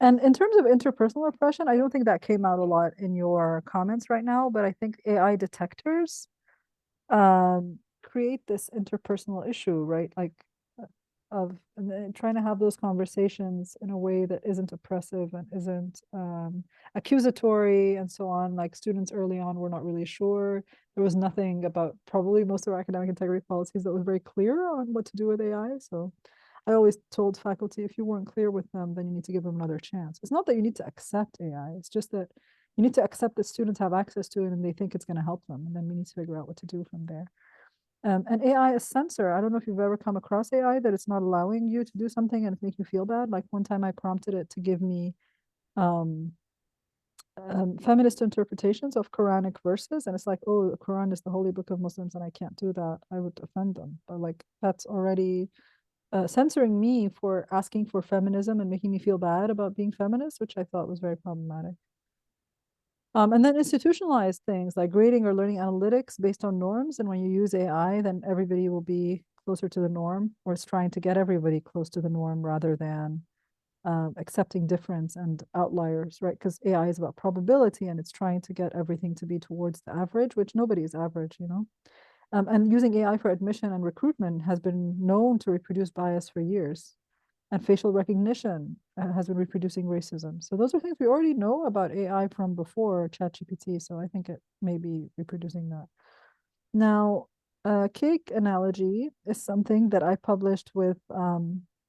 And in terms of interpersonal oppression, I don't think that came out a lot in your comments right now, but I think AI detectors create this interpersonal issue, right? Like of trying to have those conversations in a way that isn't oppressive and isn't accusatory and so on. Like students early on were not really sure. There was nothing about probably most of our academic integrity policies that was very clear on what to do with AI. So I always told faculty, if you weren't clear with them, then you need to give them another chance. It's not that you need to accept AI. It's just that you need to accept that students have access to it and they think it's going to help them. And then we need to figure out what to do from there. And AI is censor. I don't know if you've ever come across AI that it's not allowing you to do something and it's making you feel bad. Like one time I prompted it to give me um, feminist interpretations of Quranic verses, and it's like, oh, the Quran is the holy book of Muslims, and I can't do that. I would offend them. But like that's already censoring me for asking for feminism and making me feel bad about being feminist, which I thought was very problematic. And then institutionalized things like grading or learning analytics based on norms. And when you use AI, then everybody will be closer to the norm, or it's trying to get everybody close to the norm rather than accepting difference and outliers, right? Because AI is about probability and it's trying to get everything to be towards the average, which nobody is average, you know? And using AI for admission and recruitment has been known to reproduce bias for years. And facial recognition has been reproducing racism. So those are things we already know about AI from before ChatGPT. So I think it may be reproducing that. Now, cake analogy is something that I published with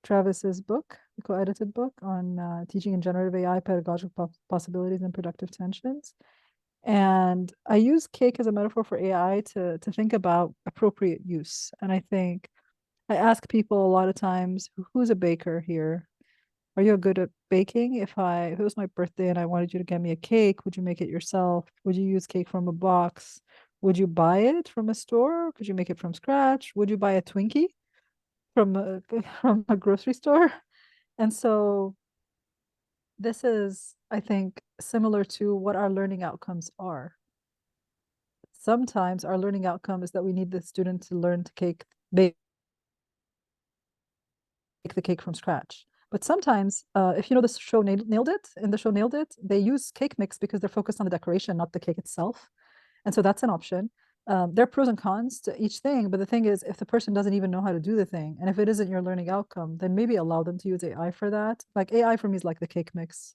Travis's book, the co-edited book on teaching in generative AI, pedagogical possibilities and productive tensions. And I use cake as a metaphor for AI to think about appropriate use. And I think I ask people a lot of times, who's a baker here? Are you good at baking? If it was my birthday and I wanted you to get me a cake, would you make it yourself? Would you use cake from a box? Would you buy it from a store? Could you make it from scratch? Would you buy a Twinkie from a from a grocery store? And so this is, I think, similar to what our learning outcomes are. Sometimes our learning outcome is that we need the student to learn to bake the cake from scratch. But sometimes, if you know the show Nailed It, in the show Nailed It, they use cake mix because they're focused on the decoration, not the cake itself. And so that's an option. There are pros and cons to each thing, but the thing is, if the person doesn't even know how to do the thing, and if it isn't your learning outcome, then maybe allow them to use AI for that. Like AI for me is like the cake mix.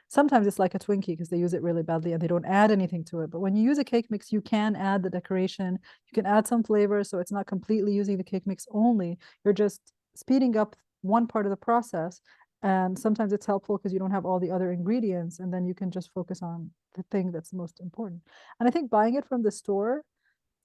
Sometimes it's like a Twinkie because they use it really badly and they don't add anything to it. But when you use a cake mix, you can add the decoration, you can add some flavor, so it's not completely using the cake mix only. You're just speeding up one part of the process. And sometimes it's helpful because you don't have all the other ingredients, and then you can just focus on the thing that's most important. And I think buying it from the store,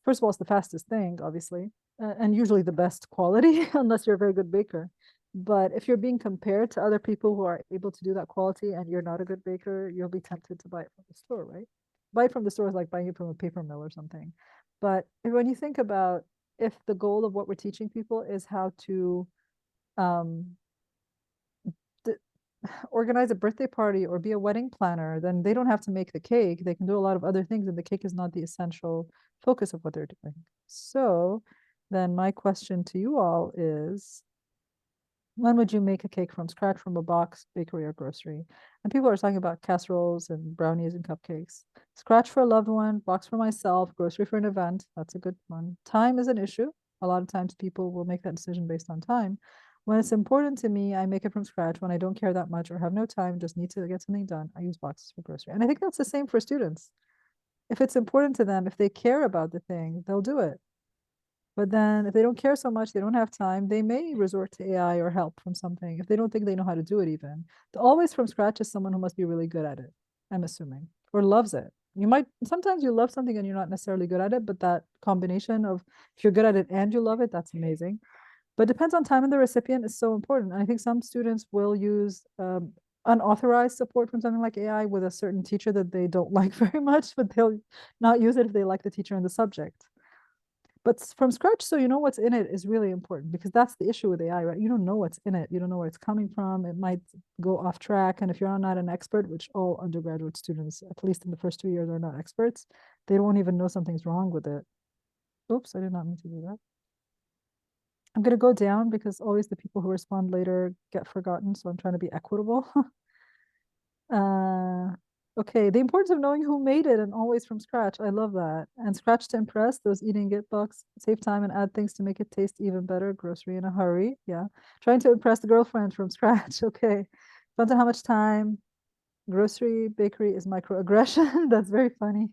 first of all, it's the fastest thing, obviously, and usually the best quality, unless you're a very good baker. But if you're being compared to other people who are able to do that quality and you're not a good baker, you'll be tempted to buy it from the store, right? Buy it from the store is like buying it from a paper mill or something. But when you think about if the goal of what we're teaching people is how to um, organize a birthday party or be a wedding planner, then they don't have to make the cake. They can do a lot of other things, and the cake is not the essential focus of what they're doing. So then my question to you all is, when would you make a cake from scratch from a box, bakery, or grocery? And people are talking about casseroles and brownies and cupcakes. Scratch for a loved one, box for myself, grocery for an event. That's a good one. Time is an issue. A lot of times people will make that decision based on time. When it's important to me, I make it from scratch. When I don't care that much or have no time, just need to get something done, I use boxes for grocery. And I think that's the same for students. If it's important to them, if they care about the thing, they'll do it. But then if they don't care so much, they don't have time, they may resort to AI or help from something if they don't think they know how to do it even. Always from scratch is someone who must be really good at it, I'm assuming, or loves it. You might, sometimes you love something and you're not necessarily good at it, but that combination of if you're good at it and you love it, that's amazing. But depends on time and the recipient is so important. And I think some students will use unauthorized support from something like AI with a certain teacher that they don't like very much, but they'll not use it if they like the teacher and the subject. But from scratch, so you know what's in it is really important, because that's the issue with AI, right? You don't know what's in it. You don't know where it's coming from. It might go off track. And if you're not an expert, which all undergraduate students, at least in the first 2 years, are not experts, they won't even know something's wrong with it. Oops, I did not mean to do that. I'm going to go down because always the people who respond later get forgotten. So I'm trying to be equitable. Okay, the importance of knowing who made it and always from scratch. I love that. And scratch to impress, those eating it books, save time and add things to make it taste even better. Grocery in a hurry. Yeah. Trying to impress the girlfriend from scratch. Okay. Depends on how much time. Grocery, bakery is microaggression. That's very funny.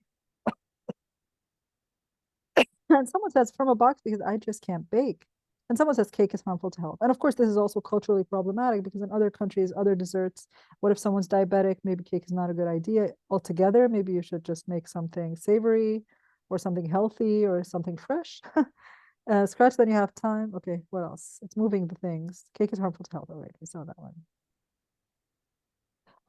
And someone says from a box because I just can't bake. And someone says cake is harmful to health. And of course, this is also culturally problematic because in other countries, other desserts, what if someone's diabetic? Maybe cake is not a good idea altogether. Maybe you should just make something savory or something healthy or something fresh. Scratch, then you have time. Okay, what else? It's moving the things. Cake is harmful to health. All right, we saw that one.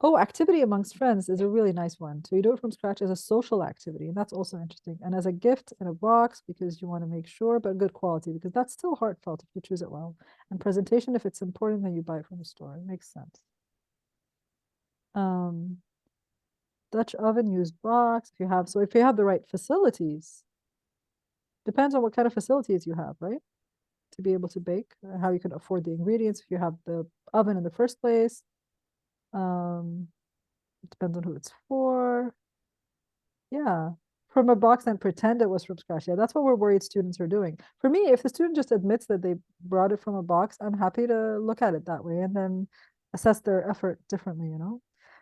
Oh, activity amongst friends is a really nice one. So you do it from scratch as a social activity, and that's also interesting. And as a gift in a box because you want to make sure, but good quality because that's still heartfelt if you choose it well. And presentation, if it's important, then you buy it from the store. It makes sense. Um, Dutch oven, use box. If you have the right facilities, depends on what kind of facilities you have, right? To be able to bake, how you can afford the ingredients. If you have the oven in the first place, um, it depends on who it's for. Yeah, from a box and pretend it was from scratch. Yeah, that's what we're worried students are doing. For me, if the student just admits that they brought it from a box, I'm happy to look at it that way and then assess their effort differently, you know?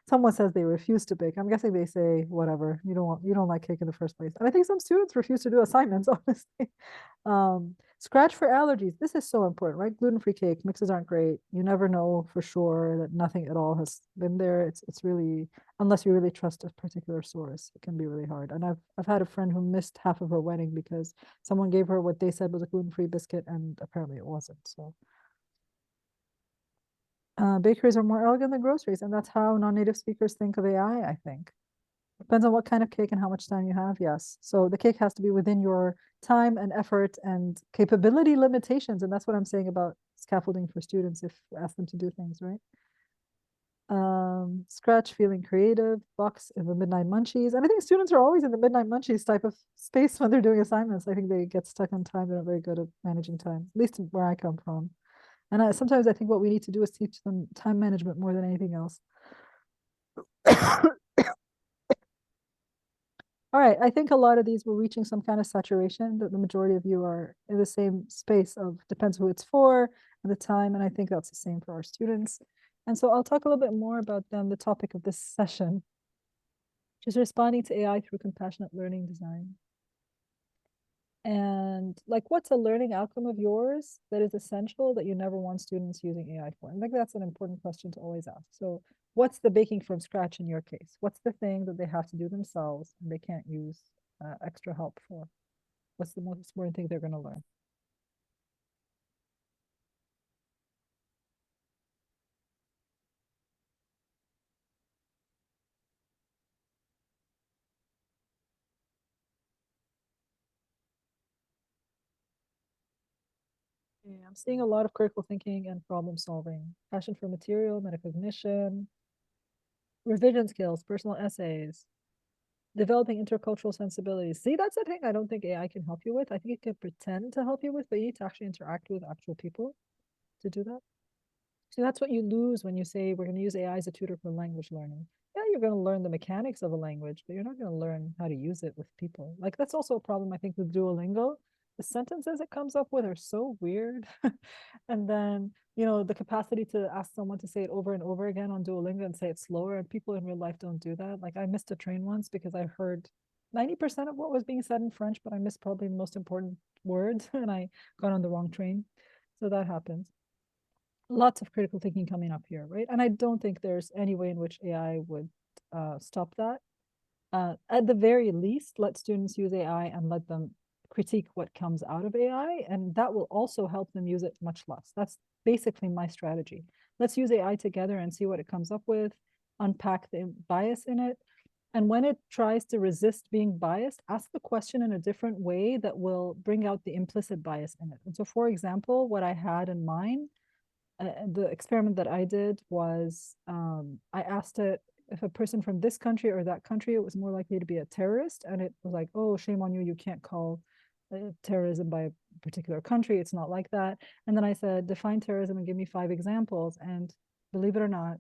Someone says they refuse to bake. I'm guessing they say, whatever, you don't like cake in the first place. And I think some students refuse to do assignments, honestly. Scratch for allergies. This is so important, right? Gluten-free cake mixes aren't great. You never know for sure that nothing at all has been there. It's really, unless you really trust a particular source, it can be really hard. And I've had a friend who missed half of her wedding because someone gave her what they said was a gluten-free biscuit and apparently it wasn't. So bakeries are more elegant than groceries, and that's how non-native speakers think of AI, I think. Depends on what kind of cake and how much time you have, yes. So the cake has to be within your time and effort and capability limitations. And that's what I'm saying about scaffolding for students if you ask them to do things, right? Scratch, feeling creative, box in the midnight munchies. And I think students are always in the midnight munchies type of space when they're doing assignments. I think they get stuck on time. They're not very good at managing time, at least where I come from. And sometimes I think what we need to do is teach them time management more than anything else. All right, I think a lot of these were reaching some kind of saturation, that the majority of you are in the same space of depends who it's for and the time, and I think that's the same for our students. And so I'll talk a little bit more about the topic of this session, which is responding to AI through compassionate learning design. And like, what's a learning outcome of yours that is essential that you never want students using AI for? And I think that's an important question to always ask. So what's the baking from scratch in your case? What's the thing that they have to do themselves and they can't use extra help for? What's the most important thing they're going to learn? Yeah, I'm seeing a lot of critical thinking and problem solving, passion for material, metacognition, revision skills, personal essays, developing intercultural sensibilities. See, that's the thing I don't think AI can help you with. I think it can pretend to help you with, but you need to actually interact with actual people to do that. So that's what you lose when you say we're going to use AI as a tutor for language learning. Yeah, you're going to learn the mechanics of a language, but you're not going to learn how to use it with people. Like that's also a problem I think with Duolingo. The sentences it comes up with are so weird. And then, the capacity to ask someone to say it over and over again on Duolingo and say it slower, and people in real life don't do that. Like I missed a train once because I heard 90% of what was being said in French, but I missed probably the most important words and I got on the wrong train. So that happens. Lots of critical thinking coming up here, right? And I don't think there's any way in which AI would stop that. At the very least, let students use AI and let them critique what comes out of AI, and that will also help them use it much less. That's basically my strategy. Let's use AI together and see what it comes up with, unpack the bias in it. And when it tries to resist being biased, ask the question in a different way that will bring out the implicit bias in it. And so, for example, what I had in mind the experiment that I did was I asked it if a person from this country or that country it was more likely to be a terrorist, and it was like, oh, shame on you, you can't call terrorism by a particular country. It's not like that. And then I said, define terrorism and give me 5 examples. And believe it or not,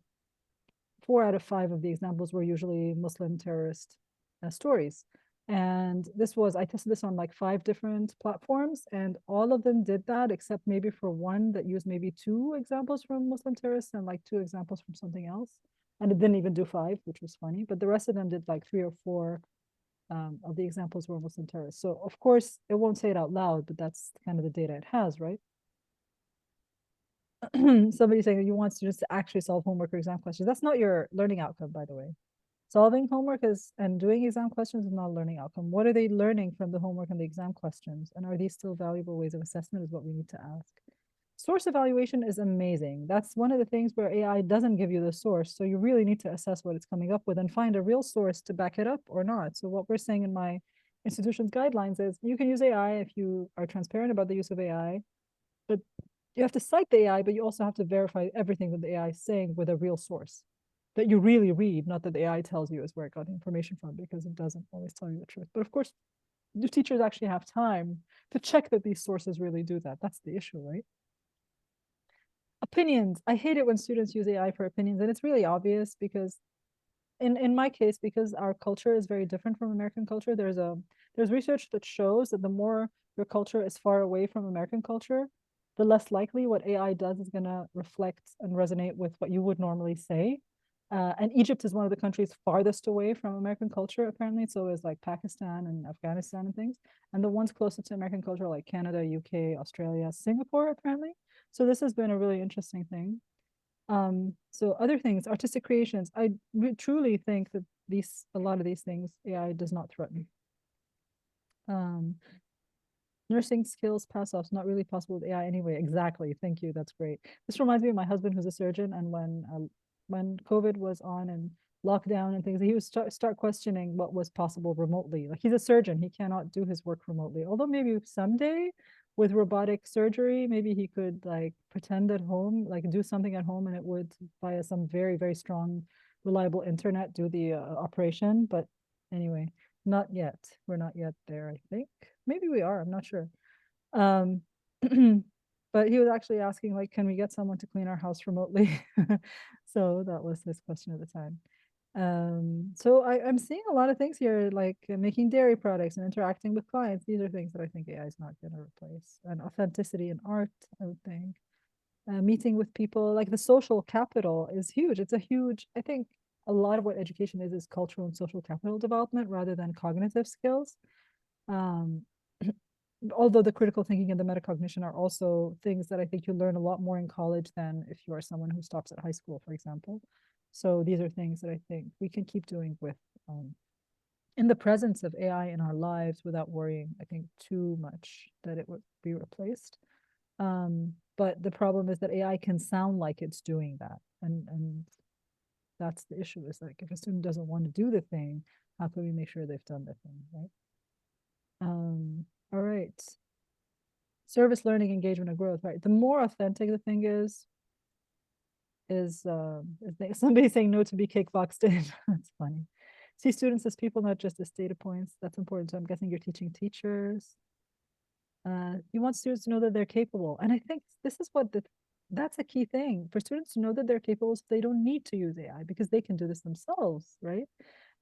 4 out of 5 of the examples were usually Muslim terrorist stories. And I tested this on like 5 different platforms, and all of them did that except maybe for one that used maybe 2 examples from Muslim terrorists and like 2 examples from something else. And it didn't even do 5, which was funny. But the rest of them did like 3 or 4 of the examples were Muslim terrorists. So of course it won't say it out loud, but that's kind of the data it has, right? Somebody saying you want students to actually solve homework or exam questions. That's not your learning outcome, by the way. Solving homework and doing exam questions is not a learning outcome. What are they learning from the homework and the exam questions? And are these still valuable ways of assessment is what we need to ask. Source evaluation is amazing. That's one of the things where AI doesn't give you the source. So you really need to assess what it's coming up with and find a real source to back it up or not. So what we're saying in my institution's guidelines is you can use AI if you are transparent about the use of AI, but you have to cite the AI, but you also have to verify everything that the AI is saying with a real source that you really read, not that the AI tells you is where it got the information from, because it doesn't always tell you the truth. But of course, do teachers actually have time to check that these sources really do that? That's the issue, right? Opinions. I hate it when students use AI for opinions, and it's really obvious because in my case, because our culture is very different from American culture, there's research that shows that the more your culture is far away from American culture, the less likely what AI does is going to reflect and resonate with what you would normally say. And Egypt is one of the countries farthest away from American culture, apparently. So is like Pakistan and Afghanistan and things. And the ones closest to American culture, like Canada, UK, Australia, Singapore, apparently. So this has been a really interesting thing. So other things, artistic creations, I truly think that a lot of these things AI does not threaten. Nursing skills pass offs not really possible with AI anyway. Exactly. Thank you. That's great. This reminds me of my husband, who's a surgeon, and when COVID was on and lockdown and things, he would start questioning what was possible remotely. Like, he's a surgeon, he cannot do his work remotely. Although maybe someday with robotic surgery, maybe he could like pretend at home, like do something at home, and it would via some very, very strong, reliable internet do the operation. But anyway, not yet. We're not yet there, I think. Maybe we are, I'm not sure. Um, but he was actually asking, like, can we get someone to clean our house remotely? So that was his question at the time. So I'm seeing a lot of things here, like making dairy products and interacting with clients. These are things that I think AI is not going to replace. And authenticity in art, I would think. Meeting with people, like the social capital is huge. It's a huge, I think a lot of what education is cultural and social capital development rather than cognitive skills. Um, although the critical thinking and the metacognition are also things that I think you learn a lot more in college than if you are someone who stops at high school, for example. So these are things that I think we can keep doing with in the presence of AI in our lives without worrying, I think, too much that it would be replaced. But the problem is that AI can sound like it's doing that. And that's the issue, is like, if a student doesn't want to do the thing, how can we make sure they've done the thing, right? All right. Service learning, engagement, and growth, right? The more authentic the thing is somebody saying no to be kickboxed in. That's funny. See students as people, not just as data points. That's important. So I'm guessing you're teaching teachers. You want students to know that they're capable. And I think this is that's a key thing for students to know that they're capable, so they don't need to use AI because they can do this themselves, right?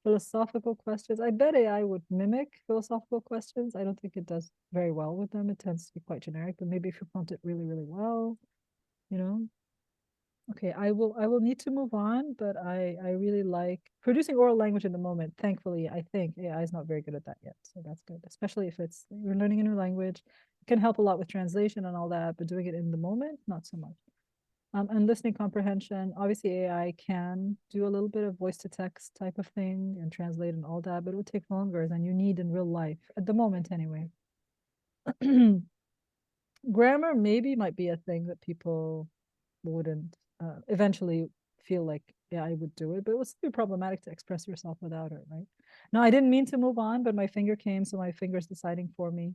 Philosophical questions. I bet AI would mimic philosophical questions. I don't think it does very well with them. It tends to be quite generic, but maybe if you prompt it really, really well, you know. Okay, I will need to move on, but I really like producing oral language in the moment. Thankfully, I think AI is not very good at that yet. So that's good, especially if you're learning a new language. It can help a lot with translation and all that, but doing it in the moment, not so much. And listening comprehension, obviously AI can do a little bit of voice to text type of thing and translate and all that, but it would take longer than you need in real life at the moment anyway. Grammar maybe might be a thing that people wouldn't eventually feel like, yeah, I would do it, but it would still be problematic to express yourself without it, right? No, I didn't mean to move on, but my finger came, so my finger's deciding for me.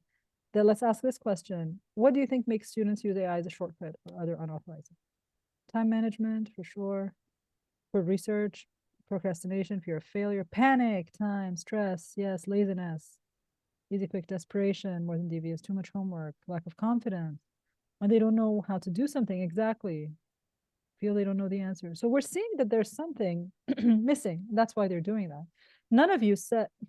Then let's ask this question. What do you think makes students use AI as a shortcut or other unauthorized? Time management, for sure. For research, procrastination, fear of failure, panic, time, stress, yes, laziness, easy, quick desperation, more than devious, too much homework, lack of confidence, when they don't know how to do something exactly, feel they don't know the answer. So we're seeing that there's something missing. That's why they're doing that.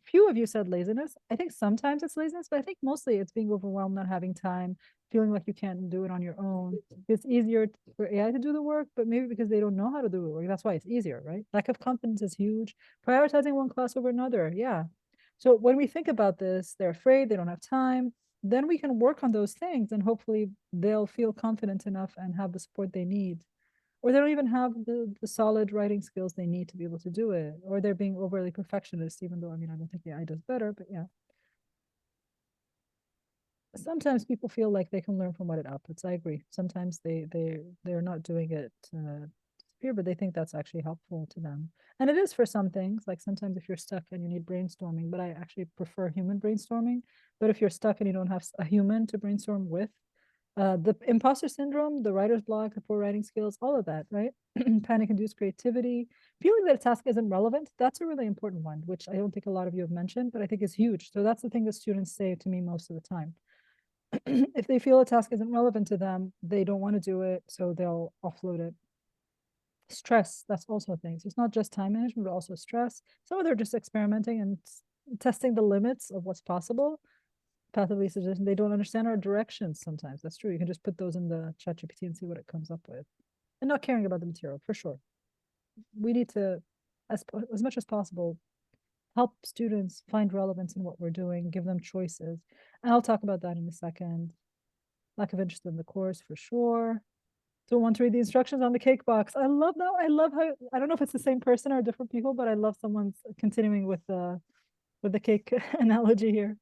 Few of you said laziness. I think sometimes it's laziness, but I think mostly it's being overwhelmed, not having time, feeling like you can't do it on your own. It's easier for AI to do the work, but maybe because they don't know how to do the work. That's why it's easier, right? Lack of confidence is huge. Prioritizing one class over another. Yeah. So when we think about this, they're afraid, they don't have time. Then we can work on those things and hopefully they'll feel confident enough and have the support they need. or they don't even have the solid writing skills they need to be able to do it, or they're being overly perfectionist, even though, I mean, I don't think AI does better, but yeah. Sometimes people feel like they can learn from what it outputs. I agree. Sometimes they're not doing it here, but they think that's actually helpful to them. And it is for some things. Like sometimes if you're stuck and you need brainstorming, but I actually prefer human brainstorming. But if you're stuck and you don't have a human to brainstorm with, the imposter syndrome, the writer's block, the poor writing skills, all of that, right? Panic-induced creativity, feeling that a task isn't relevant. That's a really important one, which I don't think a lot of you have mentioned, but I think is huge. So that's the thing that students say to me most of the time. If they feel a task isn't relevant to them, they don't want to do it, so they'll offload it. Stress, that's also a thing. So it's not just time management, but also stress. Some of them are just experimenting and testing the limits of what's possible. Path of least resistance, they don't understand our directions sometimes. That's true. You can just put those in the ChatGPT and see what it comes up with. And not caring about the material, for sure. We need to, as much as possible, help students find relevance in what we're doing, give them choices. And I'll talk about that in a second. Lack of interest in the course, for sure. Don't want to read the instructions on the cake box. I love that. I love how, I don't know if it's the same person or different people, but I love someone's continuing with the cake analogy here.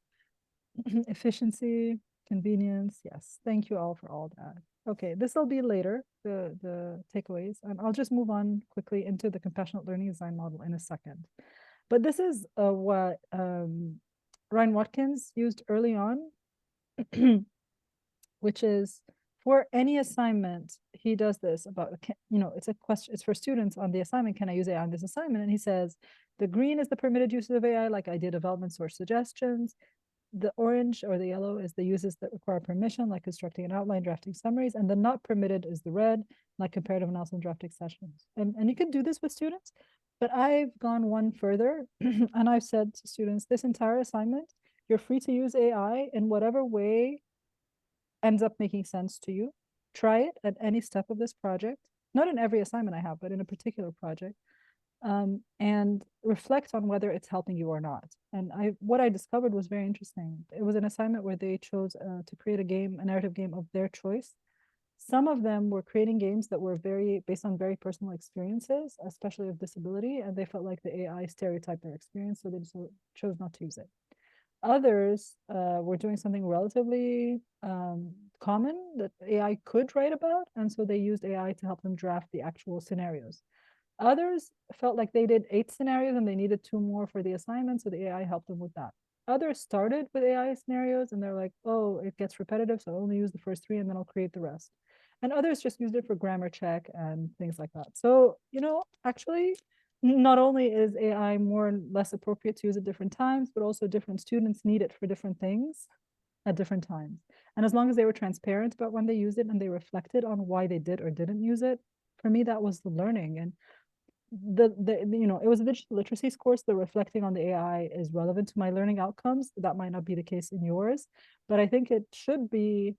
Efficiency, convenience. Yes. Thank you all for all that. Okay, this will be later, the takeaways. And I'll just move on quickly into the compassionate learning design model in a second. But this is what Ryan Watkins used early on, which is for any assignment, he does this about, it's a question, it's for students on the assignment, can I use AI on this assignment? And he says, the green is the permitted uses of AI, like idea development source suggestions. The orange or the yellow is the uses that require permission, like constructing an outline, drafting summaries, and the not permitted is the red, like comparative analysis and drafting sessions. And you can do this with students, but I've gone one further and I've said to students, this entire assignment, you're free to use AI in whatever way ends up making sense to you. Try it at any step of this project, not in every assignment I have, but in a particular project. And reflect on whether it's helping you or not. And what I discovered was very interesting. It was an assignment where they chose to create a narrative game of their choice. Some of them were creating games that were based on very personal experiences, especially of disability, and they felt like the AI stereotyped their experience, so they just chose not to use it. Others were doing something relatively common that AI could write about, and so they used AI to help them draft the actual scenarios. Others felt like they did 8 scenarios and they needed 2 more for the assignment, so the AI helped them with that. Others started with AI scenarios and they're like, oh, it gets repetitive, so I'll only use the first 3 and then I'll create the rest. And others just used it for grammar check and things like that. So, actually, not only is AI more and less appropriate to use at different times, but also different students need it for different things at different times. And as long as they were transparent about when they used it and they reflected on why they did or didn't use it, for me, that was the learning. And it was a digital literacies course. The reflecting on the AI is relevant to my learning outcomes. That might not be the case in yours, but I think it should be.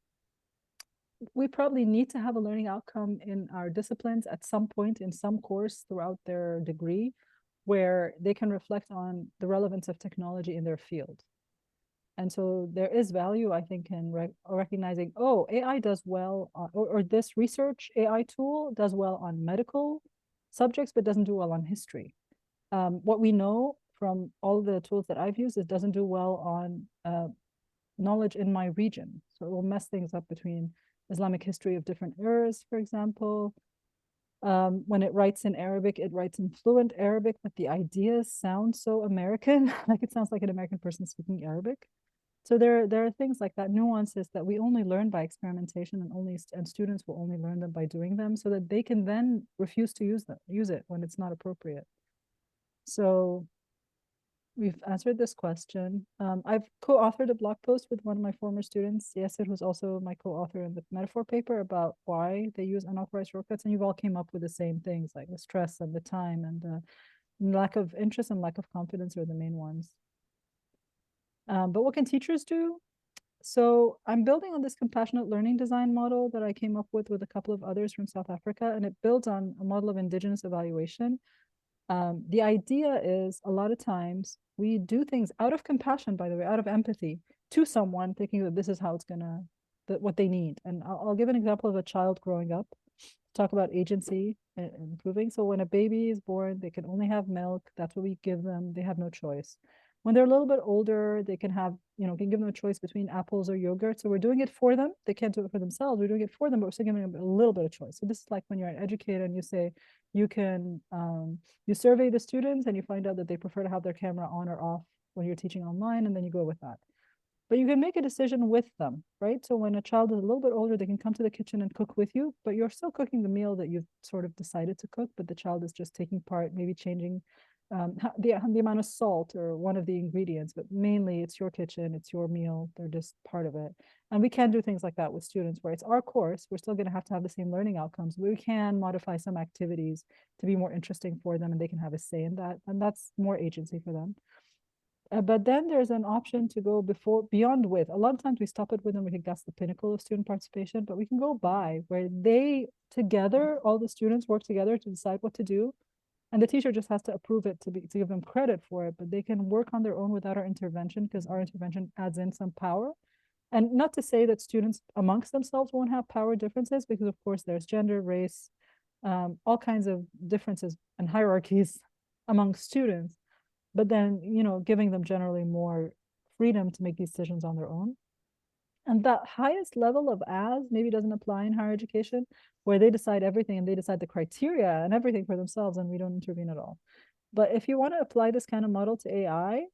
We probably need to have a learning outcome in our disciplines at some point in some course throughout their degree where they can reflect on the relevance of technology in their field. And so there is value, I think, in recognizing, oh, AI does well, or this research AI tool does well on medical subjects, but doesn't do well on history. What we know from all the tools that I've used, it doesn't do well on knowledge in my region. So it will mess things up between Islamic history of different eras, for example. When it writes in Arabic, it writes in fluent Arabic, but the ideas sound so American, like it sounds like an American person speaking Arabic. So there are things like that, nuances that we only learn by experimentation, and students will only learn them by doing them, so that they can then refuse to use it when it's not appropriate. So we've answered this question. I've co-authored a blog post with one of my former students, Yasser, who's also my co-author in the metaphor paper, about why they use unauthorized shortcuts, and you've all came up with the same things, like the stress and the time and the lack of interest and lack of confidence are the main ones. But what can teachers do? So I'm building on this compassionate learning design model that I came up with a couple of others from South Africa, and it builds on a model of indigenous evaluation. The idea is a lot of times we do things out of compassion, by the way, out of empathy to someone, thinking that this is how it's what they need. And I'll give an example of a child growing up. talk about agency and improving. So when a baby is born, they can only have milk. That's what we give them. They have no choice. When they're a little bit older, they can have, can give them a choice between apples or yogurt. So we're doing it for them. They can't do it for themselves. We're doing it for them, but we're still giving them a little bit of choice. So this is like when you're an educator and you say, you can, you survey the students and you find out that they prefer to have their camera on or off when you're teaching online, and then you go with that. But you can make a decision with them, right? So when a child is a little bit older, they can come to the kitchen and cook with you, but you're still cooking the meal that you've sort of decided to cook, but the child is just taking part, maybe changing the amount of salt or one of the ingredients, but mainly it's your kitchen, it's your meal, they're just part of it. And we can do things like that with students where it's our course, we're still going to have the same learning outcomes, but we can modify some activities to be more interesting for them and they can have a say in that. And that's more agency for them. But then there's an option to go beyond with. A lot of times we stop at with and we think that's the pinnacle of student participation, but we can go by where they together, all the students work together to decide what to do. And the teacher just has to approve it to give them credit for it, but they can work on their own without our intervention because our intervention adds in some power. And not to say that students amongst themselves won't have power differences, because of course there's gender, race, all kinds of differences and hierarchies among students, but then, giving them generally more freedom to make these decisions on their own. And that highest level of as maybe doesn't apply in higher education, where they decide everything and they decide the criteria and everything for themselves, and we don't intervene at all. But if you want to apply this kind of model to AI,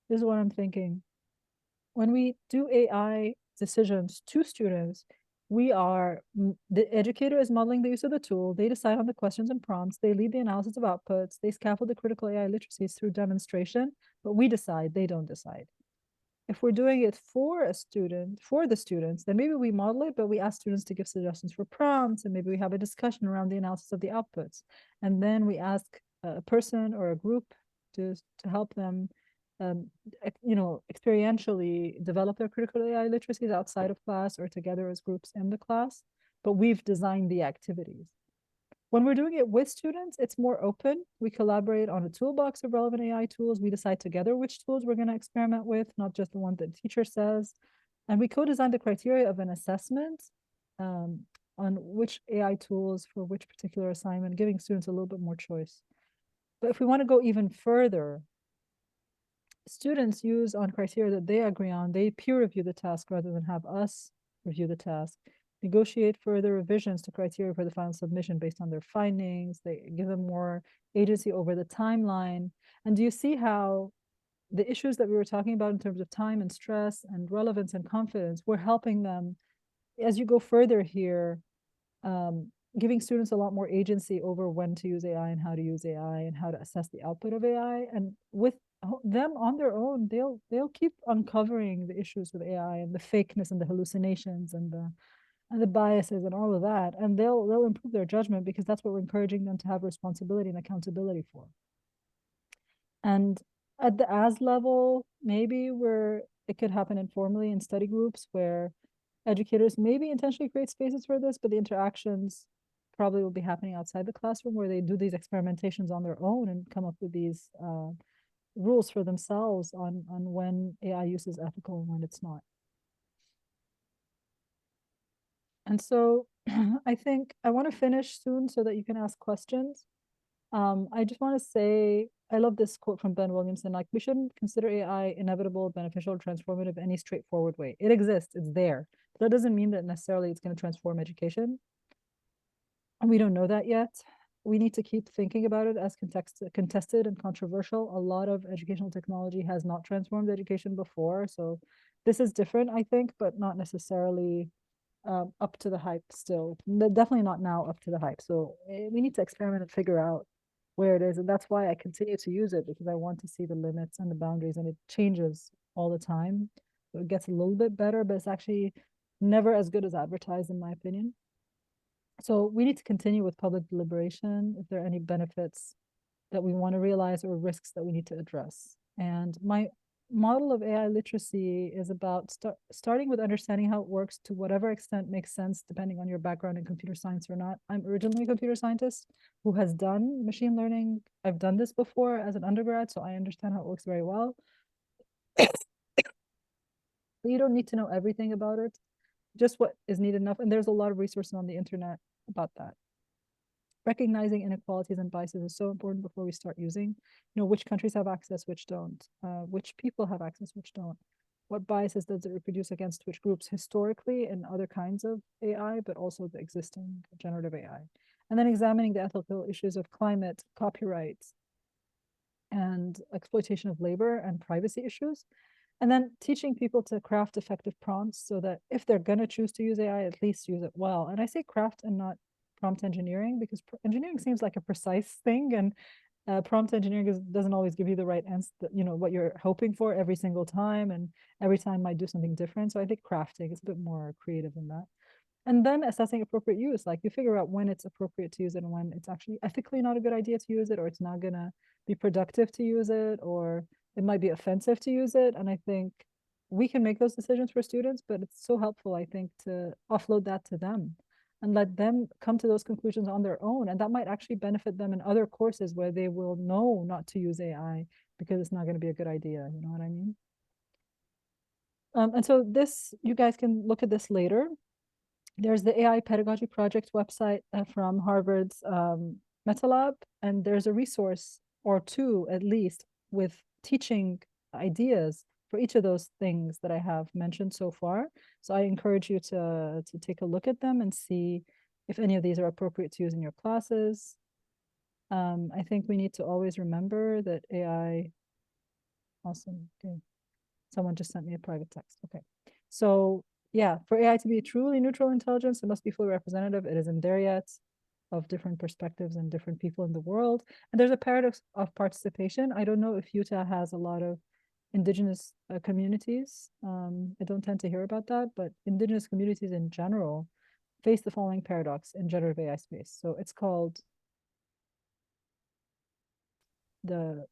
this is what I'm thinking. When we do AI decisions to students, the educator is modeling the use of the tool, they decide on the questions and prompts, they lead the analysis of outputs, they scaffold the critical AI literacies through demonstration, but we decide, they don't decide. If we're doing it for the students, then maybe we model it, but we ask students to give suggestions for prompts, and maybe we have a discussion around the analysis of the outputs. And then we ask a person or a group to help them experientially develop their critical AI literacies outside of class or together as groups in the class, but we've designed the activities. When we're doing it with students, it's more open. We collaborate on a toolbox of relevant AI tools. We decide together which tools we're going to experiment with, not just the one that the teacher says. And we co-design the criteria of an assessment on which AI tools for which particular assignment, giving students a little bit more choice. But if we want to go even further, students use on criteria that they agree on, they peer review the task rather than have us review the task. Negotiate further revisions to criteria for the final submission based on their findings. They give them more agency over the timeline. And do you see how the issues that we were talking about in terms of time and stress and relevance and confidence, we're helping them as you go further here, giving students a lot more agency over when to use AI and how to use AI and how to assess the output of AI. And with them on their own, they'll keep uncovering the issues with AI and the fakeness and the hallucinations and the biases and all of that, and they'll improve their judgment because that's what we're encouraging them to have responsibility and accountability for. And at the as level, maybe where it could happen informally in study groups where educators maybe intentionally create spaces for this, but the interactions probably will be happening outside the classroom where they do these experimentations on their own and come up with these rules for themselves on when AI use is ethical and when it's not. And so I think I want to finish soon so that you can ask questions. I just want to say, I love this quote from Ben Williamson, like, we shouldn't consider AI inevitable, beneficial, transformative in any straightforward way. It exists, it's there. But that doesn't mean that necessarily it's going to transform education. And we don't know that yet. We need to keep thinking about it as contested and controversial. A lot of educational technology has not transformed education before. So this is different, I think, but not necessarily up to the hype still. Definitely not now up to the hype. So we need to experiment and figure out where it is. And that's why I continue to use it, because I want to see the limits and the boundaries, and it changes all the time. So it gets a little bit better, but it's actually never as good as advertised, in my opinion. So we need to continue with public deliberation if there are any benefits that we want to realize or risks that we need to address. And my model of AI literacy is about starting with understanding how it works to whatever extent makes sense, depending on your background in computer science or not. I'm originally a computer scientist who has done machine learning. I've done this before as an undergrad, so I understand how it works very well. But you don't need to know everything about it, just what is needed enough. And there's a lot of resources on the internet about that. Recognizing inequalities and biases is so important before we start using, which countries have access, which don't, which people have access, which don't. What biases does it reproduce against which groups historically in other kinds of AI, but also the existing generative AI. And then examining the ethical issues of climate, copyright, and exploitation of labor and privacy issues. And then teaching people to craft effective prompts so that if they're going to choose to use AI, at least use it well. And I say craft and not prompt engineering because engineering seems like a precise thing, and prompt engineering doesn't always give you the right answer, what you're hoping for every single time, and every time might do something different. So I think crafting is a bit more creative than that. And then assessing appropriate use, like you figure out when it's appropriate to use it and when it's actually ethically not a good idea to use it, or it's not going to be productive to use it, or it might be offensive to use it. And I think we can make those decisions for students, but it's so helpful, I think, to offload that to them and let them come to those conclusions on their own. And that might actually benefit them in other courses where they will know not to use AI because it's not going to be a good idea. You know what I mean? And so this, you guys can look at this later. There's the AI Pedagogy Project website from Harvard's MetaLab, and there's a resource or two at least with teaching ideas for each of those things that I have mentioned so far. So I encourage you to take a look at them and see if any of these are appropriate to use in your classes. I think we need to always remember that AI, awesome, okay. Someone just sent me a private text, okay. So yeah, for AI to be truly neutral intelligence, it must be fully representative. It isn't there yet, of different perspectives and different people in the world. And there's a paradox of participation. I don't know if Utah has a lot of indigenous communities. I don't tend to hear about that, but indigenous communities in general face the following paradox in generative AI space. So it's called the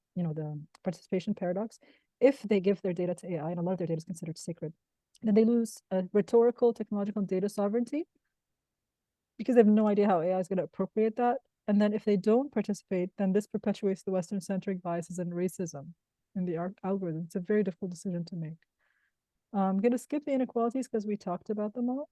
participation paradox. If they give their data to AI, and a lot of their data is considered sacred, then they lose rhetorical, technological, and data sovereignty because they have no idea how AI is going to appropriate that. And then if they don't participate, then this perpetuates the Western-centric biases and racism in the algorithm. It's a very difficult decision to make. I'm going to skip the inequalities because we talked about them all.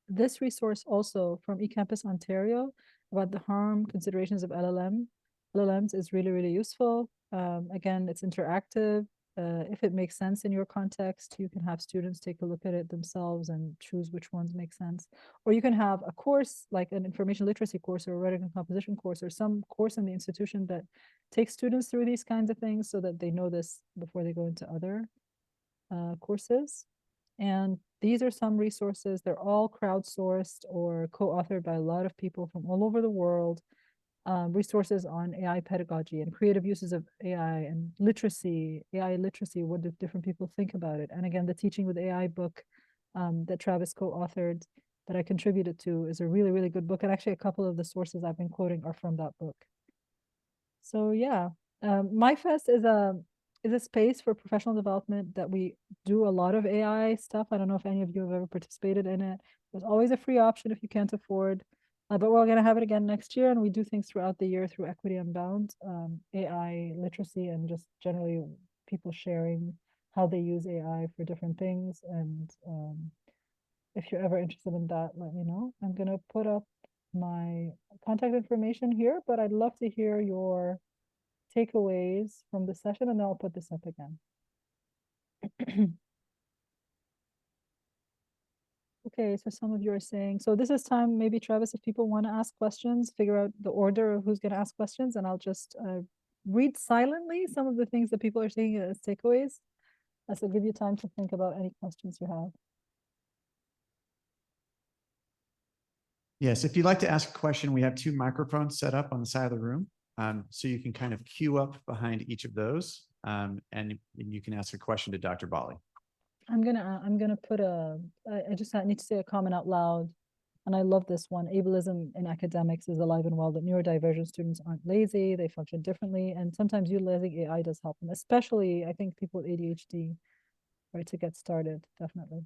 This resource also from eCampus Ontario about the harm considerations of LLMs is really, really useful. Again, it's interactive. If it makes sense in your context, you can have students take a look at it themselves and choose which ones make sense. Or you can have a course like an information literacy course or a rhetoric and composition course or some course in the institution that takes students through these kinds of things so that they know this before they go into other courses. And these are some resources. They're all crowdsourced or co-authored by a lot of people from all over the world. Resources on AI pedagogy and creative uses of AI and literacy, AI literacy, what do different people think about it? And again, the Teaching with AI book that Travis co-authored that I contributed to is a really, really good book. And actually a couple of the sources I've been quoting are from that book. So yeah, MyFest is a space for professional development that we do a lot of AI stuff. I don't know if any of you have ever participated in it. There's always a free option if you can't afford, but we're going to have it again next year, and we do things throughout the year through Equity Unbound, AI literacy, and just generally people sharing how they use AI for different things. And if you're ever interested in that, let me know. I'm going to put up my contact information here, but I'd love to hear your takeaways from the session, and then I'll put this up again. Okay, so some of you are saying, so this is time, maybe Travis, if people want to ask questions, figure out the order of who's going to ask questions, and I'll just read silently some of the things that people are saying as takeaways. So give you time to think about any questions you have. Yes, if you'd like to ask a question, we have 2 microphones set up on the side of the room. So you can kind of queue up behind each of those, and you can ask a question to Dr. Bali. I'm gonna put I just need to say a comment out loud, and I love this one. Ableism in academics is alive and well. That neurodivergent students aren't lazy; they function differently, and sometimes utilizing AI does help them, especially I think people with ADHD, right, to get started, definitely.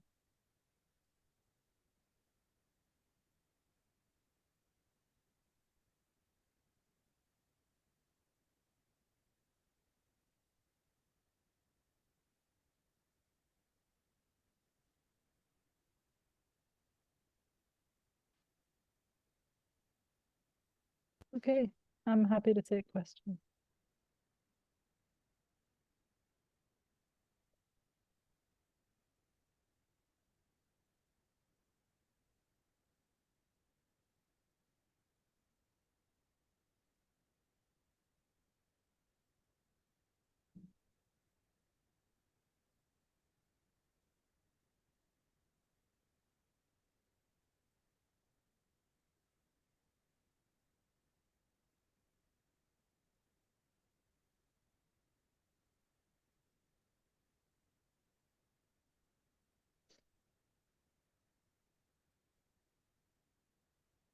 Okay, I'm happy to take questions.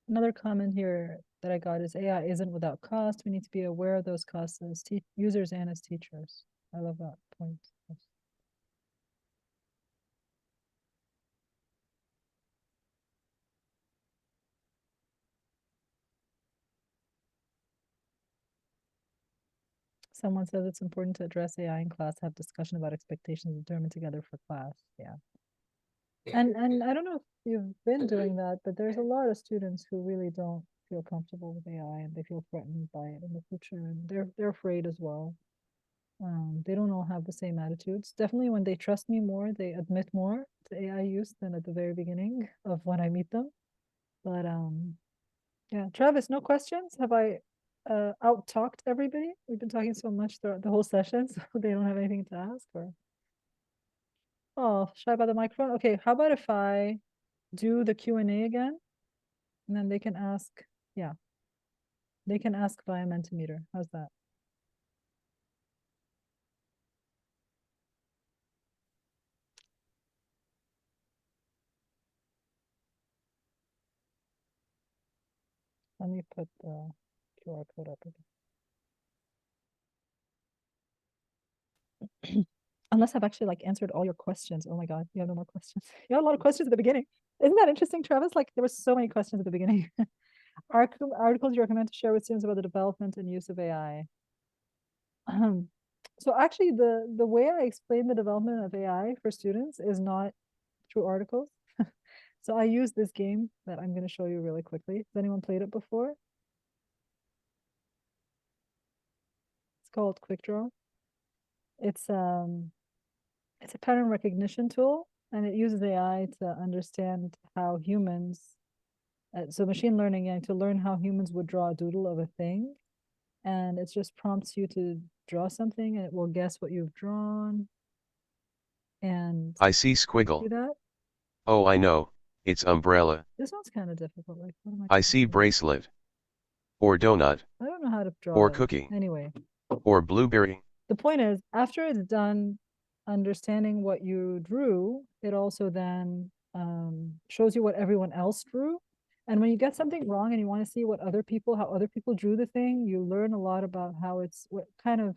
Another comment here that I got is AI isn't without cost. We need to be aware of those costs as users and as teachers. I love that point. Someone says it's important to address AI in class, have discussion about expectations determined together for class. Yeah. And I don't know if you've been doing that, but there's a lot of students who really don't feel comfortable with AI and they feel threatened by it in the future, and they're afraid as well. They don't all have the same attitudes. Definitely when they trust me more, they admit more to AI use than at the very beginning of when I meet them. But yeah, Travis, no questions? Have I out talked everybody? We've been talking so much throughout the whole session, so they don't have anything to ask, or oh, shy about the microphone. Okay, how about if I do the Q&A again, and then they can ask, yeah, they can ask via Mentimeter. How's that? Let me put the QR code up again. Unless I've actually like answered all your questions. Oh my God, you have no more questions. You had a lot of questions at the beginning. Isn't that interesting, Travis? Like there were so many questions at the beginning. Articles you recommend to share with students about the development and use of AI. So actually the way I explain the development of AI for students is not through articles. So I use this game that I'm going to show you really quickly. Has anyone played it before? It's called Quick Draw. It's a pattern recognition tool, and it uses AI to understand how humans, so machine learning, yeah, to learn how humans would draw a doodle of a thing. And it just prompts you to draw something and it will guess what you've drawn. And I see see squiggle. that? Oh, I know. It's umbrella. This one's kind of difficult. Like, what am I see bracelet. Or donut. I don't know how to draw Or it. cookie. Anyway, Or blueberry. the point is, after it's done understanding what you drew, it also then shows you what everyone else drew. And when you get something wrong and you want to see how other people drew the thing, you learn a lot about what kind of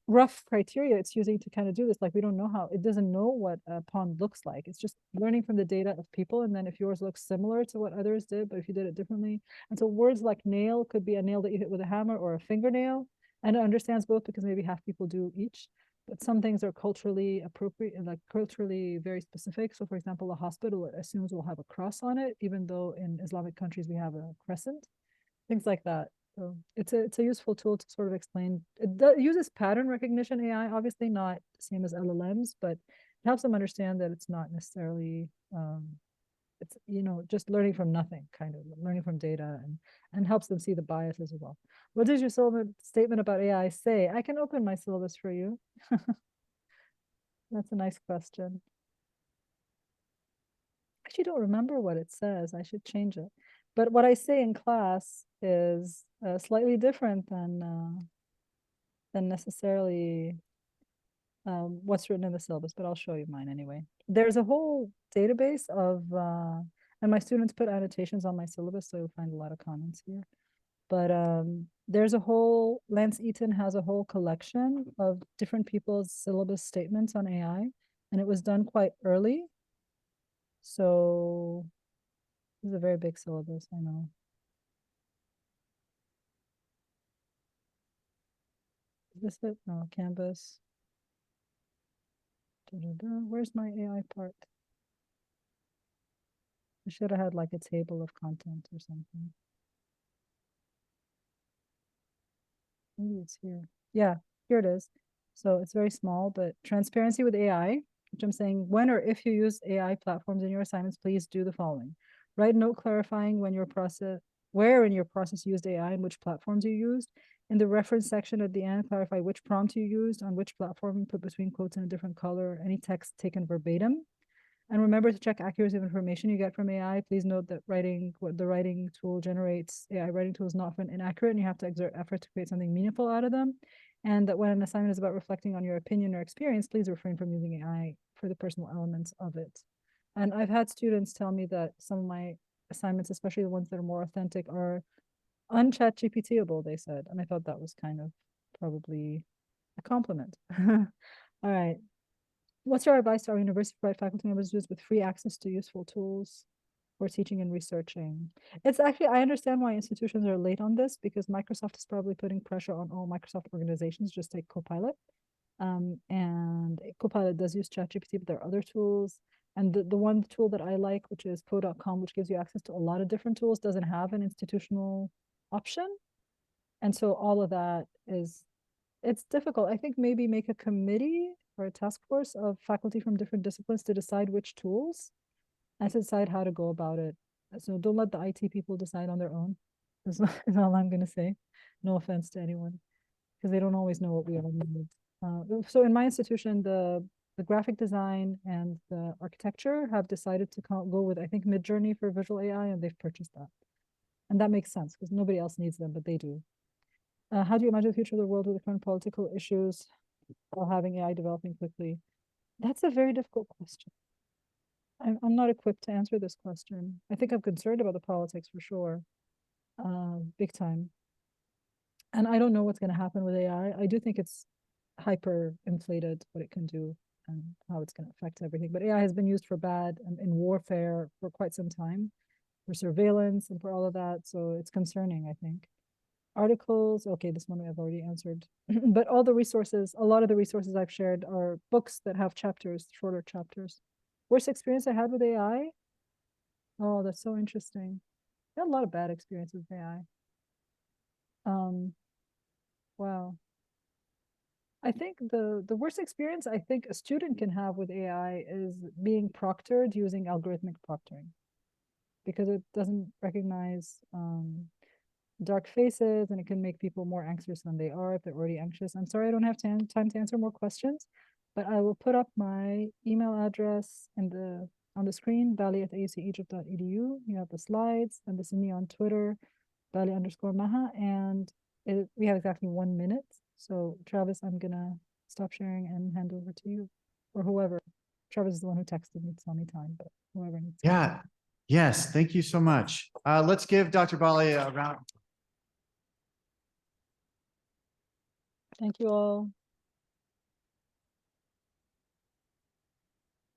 rough criteria it's using to kind of do this. Like we don't know it doesn't know what a pond looks like. It's just learning from the data of people. And then if yours looks similar to what others did, but if you did it differently. And so words like nail could be a nail that you hit with a hammer or a fingernail. And it understands both because maybe half people do each. But some things are culturally appropriate and like culturally very specific. So for example, a hospital, it assumes we'll have a cross on it, even though in Islamic countries we have a crescent, things like that. So it's a useful tool to sort of explain. It uses pattern recognition AI, obviously not the same as LLMs, but it helps them understand that it's not necessarily it's just learning from nothing, kind of learning from data, and helps them see the biases as well. What does your syllabus statement about AI say? I can open my syllabus for you. That's a nice question. I actually don't remember what it says. I should change it. But what I say in class is slightly different than necessarily what's written in the syllabus, but I'll show you mine anyway. There's a whole database of, and my students put annotations on my syllabus, so you'll find a lot of comments here. But Lance Eaton has a whole collection of different people's syllabus statements on AI, and it was done quite early. So this is a very big syllabus, I know. Is this it? No, Canvas. Where's my AI part? I should have had like a table of content or something. Maybe it's here. Yeah, here it is. So it's very small, but transparency with AI, which I'm saying when or if you use AI platforms in your assignments, please do the following. Write a note clarifying where in your process you used AI and which platforms you used. In the reference section at the end, clarify which prompt you used on which platform, put between quotes in a different color, any text taken verbatim. And remember to check accuracy of information you get from AI. Please note that what the writing tool generates, AI writing tool is not often inaccurate, and you have to exert effort to create something meaningful out of them. And that when an assignment is about reflecting on your opinion or experience, please refrain from using AI for the personal elements of it. And I've had students tell me that some of my assignments, especially the ones that are more authentic, are unchat GPTable, they said. And I thought that was kind of probably a compliment. All right. What's your advice to our university provide faculty members with free access to useful tools for teaching and researching? It's actually, I understand why institutions are late on this because Microsoft is probably putting pressure on all Microsoft organizations, just take Copilot. And Copilot does use ChatGPT, but there are other tools. And the one tool that I like, which is Pro.com, which gives you access to a lot of different tools, doesn't have an institutional option. And so all of that it's difficult. I think maybe make a committee or a task force of faculty from different disciplines to decide which tools and to decide how to go about it. So don't let the IT people decide on their own. That's all I'm going to say. No offense to anyone, because they don't always know what we all need. So in my institution, the graphic design and the architecture have decided to go with, I think, Midjourney for visual AI, and they've purchased that. And that makes sense because nobody else needs them, but they do. How do you imagine the future of the world with the current political issues while having AI developing quickly? That's a very difficult question. I'm not equipped to answer this question. I think I'm concerned about the politics for sure, big time. And I don't know what's going to happen with AI. I do think it's hyper inflated what it can do and how it's going to affect everything. But AI has been used for bad and in warfare for quite some time, for surveillance and for all of that. So it's concerning, I think. Articles, okay, this one I've already answered. But all the resources, a lot of the resources I've shared are books that have chapters, shorter chapters. Worst experience I had with AI? Oh, that's so interesting. I had a lot of bad experiences with AI. Wow. I think the worst experience I think a student can have with AI is being proctored using algorithmic proctoring, because it doesn't recognize dark faces and it can make people more anxious than they are if they're already anxious. I'm sorry I don't have time to answer more questions, but I will put up my email address on the screen, bali@aucegypt.edu. You have the slides, and this is me on Twitter, Bali_Maha, and we have exactly 1 minute. So Travis, I'm gonna stop sharing and hand over to you or whoever. Travis is the one who texted me to tell me time, but whoever needs to. Yeah. Yes. Thank you so much. Let's give Dr. Bali a round. Thank you all.